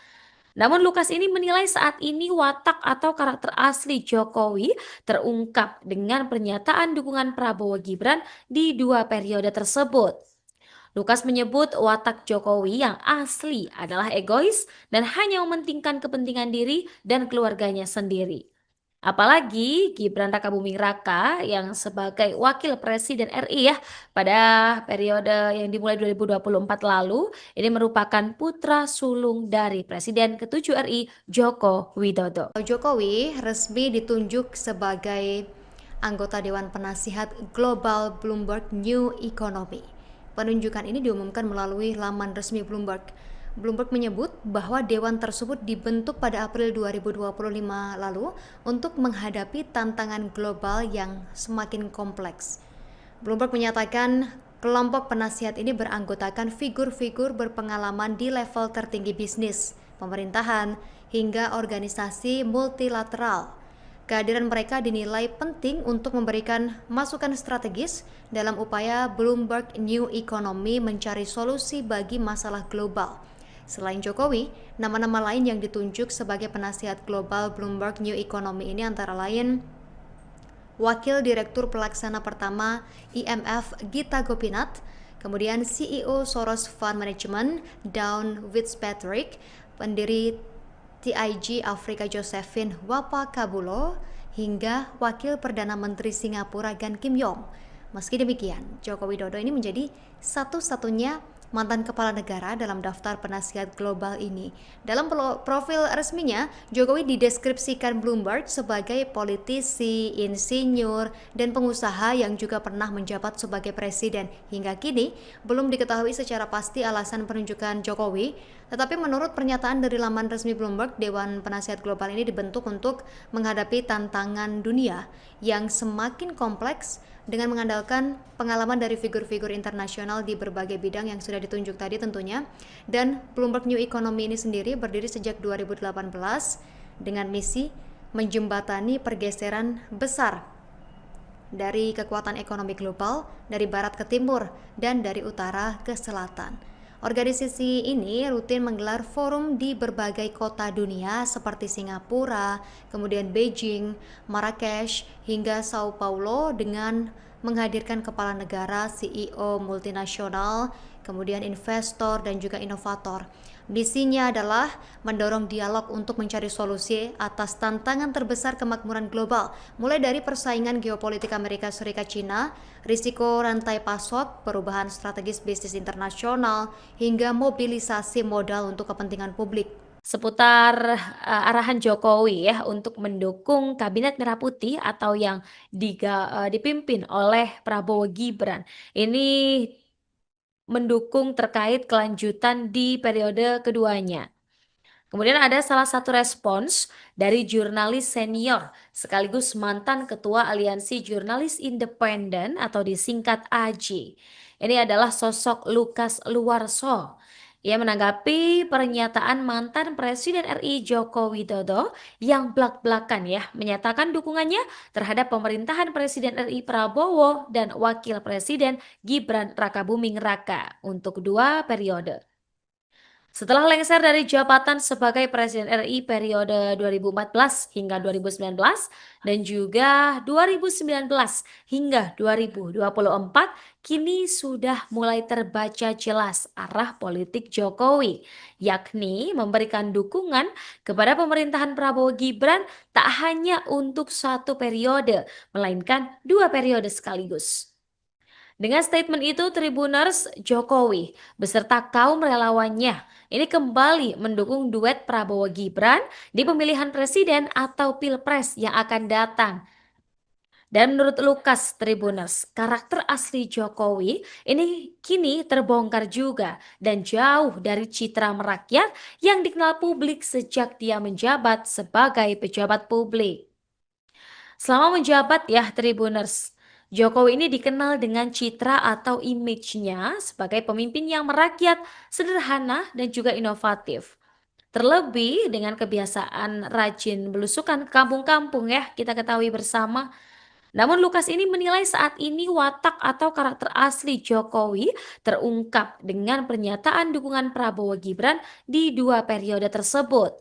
Namun Lukas ini menilai saat ini watak atau karakter asli Jokowi terungkap dengan pernyataan dukungan Prabowo Gibran di 2 periode tersebut. Lukas menyebut watak Jokowi yang asli adalah egois dan hanya mementingkan kepentingan diri dan keluarganya sendiri. Apalagi Gibran Rakabuming Raka yang sebagai wakil presiden RI ya pada periode yang dimulai 2024 lalu ini merupakan putra sulung dari Presiden ke-7 RI Joko Widodo. Jokowi resmi ditunjuk sebagai anggota Dewan Penasihat Global Bloomberg New Economy. Penunjukan ini diumumkan melalui laman resmi Bloomberg. Bloomberg menyebut bahwa dewan tersebut dibentuk pada April 2025 lalu untuk menghadapi tantangan global yang semakin kompleks. Bloomberg menyatakan kelompok penasihat ini beranggotakan figur-figur berpengalaman di level tertinggi bisnis, pemerintahan, hingga organisasi multilateral. Kehadiran mereka dinilai penting untuk memberikan masukan strategis dalam upaya Bloomberg New Economy mencari solusi bagi masalah global. Selain Jokowi, nama-nama lain yang ditunjuk sebagai penasihat global Bloomberg New Economy ini antara lain Wakil Direktur Pelaksana Pertama IMF Gita Gopinath, kemudian CEO Soros Fund Management Dawn Fitzpatrick, pendiri TIG Afrika Josephine Wapakabulo, hingga Wakil Perdana Menteri Singapura Gan Kim Yong. Meski demikian, Joko Widodo ini menjadi satu-satunya mantan kepala negara dalam daftar penasihat global ini. Dalam profil resminya, Jokowi dideskripsikan Bloomberg sebagai politisi, insinyur, dan pengusaha yang juga pernah menjabat sebagai presiden. Hingga kini, belum diketahui secara pasti alasan penunjukan Jokowi, tetapi menurut pernyataan dari laman resmi Bloomberg, Dewan Penasihat Global ini dibentuk untuk menghadapi tantangan dunia yang semakin kompleks dengan mengandalkan pengalaman dari figur-figur internasional di berbagai bidang yang sudah ditunjuk tadi tentunya. Dan Bloomberg New Economy ini sendiri berdiri sejak 2018 dengan misi menjembatani pergeseran besar dari kekuatan ekonomi global dari barat ke timur dan dari utara ke selatan. Organisasi ini rutin menggelar forum di berbagai kota dunia seperti Singapura, kemudian Beijing, Marrakesh, hingga Sao Paulo dengan menghadirkan kepala negara, CEO multinasional, kemudian investor dan juga inovator. Misinya adalah mendorong dialog untuk mencari solusi atas tantangan terbesar kemakmuran global, mulai dari persaingan geopolitik Amerika Serikat Cina, risiko rantai pasok, perubahan strategis bisnis internasional, hingga mobilisasi modal untuk kepentingan publik. Seputar arahan Jokowi ya untuk mendukung Kabinet Merah Putih atau yang dipimpin oleh Prabowo Gibran. Ini mendukung terkait kelanjutan di periode keduanya. Kemudian ada salah satu respons dari jurnalis senior sekaligus mantan ketua Aliansi Jurnalis Independen atau disingkat AJ. Ini adalah sosok Lukas Luarso. Ia menanggapi pernyataan mantan Presiden RI Joko Widodo yang blak-blakan ya menyatakan dukungannya terhadap pemerintahan Presiden RI Prabowo dan Wakil Presiden Gibran Rakabuming Raka untuk 2 periode. Setelah lengser dari jabatan sebagai Presiden RI periode 2014 hingga 2019 dan juga 2019 hingga 2024, kini sudah mulai terbaca jelas arah politik Jokowi, yakni memberikan dukungan kepada pemerintahan Prabowo Gibran tak hanya untuk 1 periode, melainkan 2 periode sekaligus. Dengan statement itu, Tribuners Jokowi beserta kaum relawannya ini kembali mendukung duet Prabowo Gibran di pemilihan presiden atau pilpres yang akan datang. Dan menurut Lukas Tribuners, karakter asli Jokowi ini kini terbongkar juga dan jauh dari citra merakyat yang dikenal publik sejak dia menjabat sebagai pejabat publik. Selama menjabat ya Tribuners, Jokowi ini dikenal dengan citra atau image-nya sebagai pemimpin yang merakyat, sederhana dan juga inovatif. Terlebih dengan kebiasaan rajin belusukan ke kampung-kampung ya, kita ketahui bersama. Namun Lukas ini menilai saat ini watak atau karakter asli Jokowi terungkap dengan pernyataan dukungan Prabowo Gibran di 2 periode tersebut.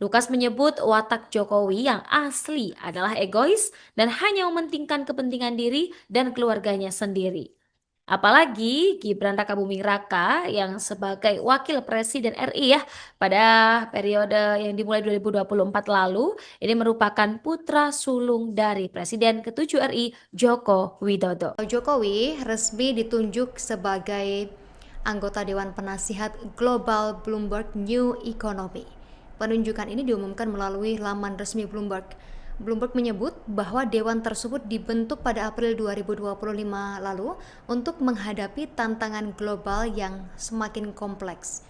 Lukas menyebut watak Jokowi yang asli adalah egois dan hanya mementingkan kepentingan diri dan keluarganya sendiri. Apalagi Gibran Rakabuming Raka yang sebagai wakil presiden RI ya pada periode yang dimulai 2024 lalu ini merupakan putra sulung dari Presiden ke-7 RI Joko Widodo. Jokowi resmi ditunjuk sebagai anggota Dewan Penasihat Global Bloomberg New Economy. Penunjukan ini diumumkan melalui laman resmi Bloomberg. Bloomberg menyebut bahwa dewan tersebut dibentuk pada April 2025 lalu untuk menghadapi tantangan global yang semakin kompleks.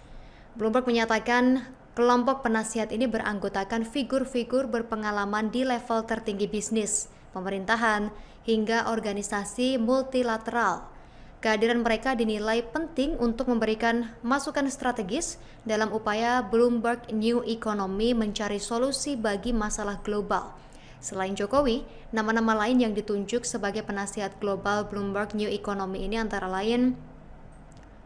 Bloomberg menyatakan kelompok penasihat ini beranggotakan figur-figur berpengalaman di level tertinggi bisnis, pemerintahan, hingga organisasi multilateral. Kehadiran mereka dinilai penting untuk memberikan masukan strategis dalam upaya Bloomberg New Economy mencari solusi bagi masalah global. Selain Jokowi, nama-nama lain yang ditunjuk sebagai penasihat global Bloomberg New Economy ini antara lain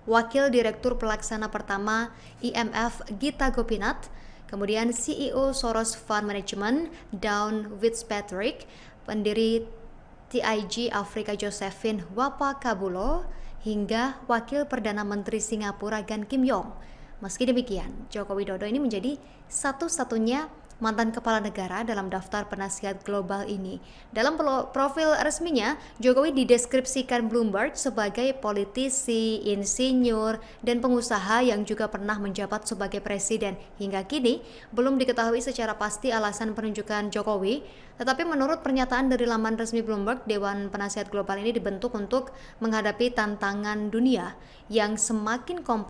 Wakil Direktur Pelaksana Pertama IMF Gita Gopinath, kemudian CEO Soros Fund Management Dawn Fitzpatrick, pendiri TIG Afrika Josephine Wapakabulo, hingga Wakil Perdana Menteri Singapura Gan Kim Yong. Meski demikian, Joko Widodo ini menjadi satu-satunya mantan kepala negara dalam daftar penasihat global ini. Dalam profil resminya, Jokowi dideskripsikan Bloomberg sebagai politisi, insinyur, dan pengusaha yang juga pernah menjabat sebagai presiden. Hingga kini, belum diketahui secara pasti alasan penunjukan Jokowi, tetapi menurut pernyataan dari laman resmi Bloomberg, Dewan Penasihat Global ini dibentuk untuk menghadapi tantangan dunia yang semakin kompleks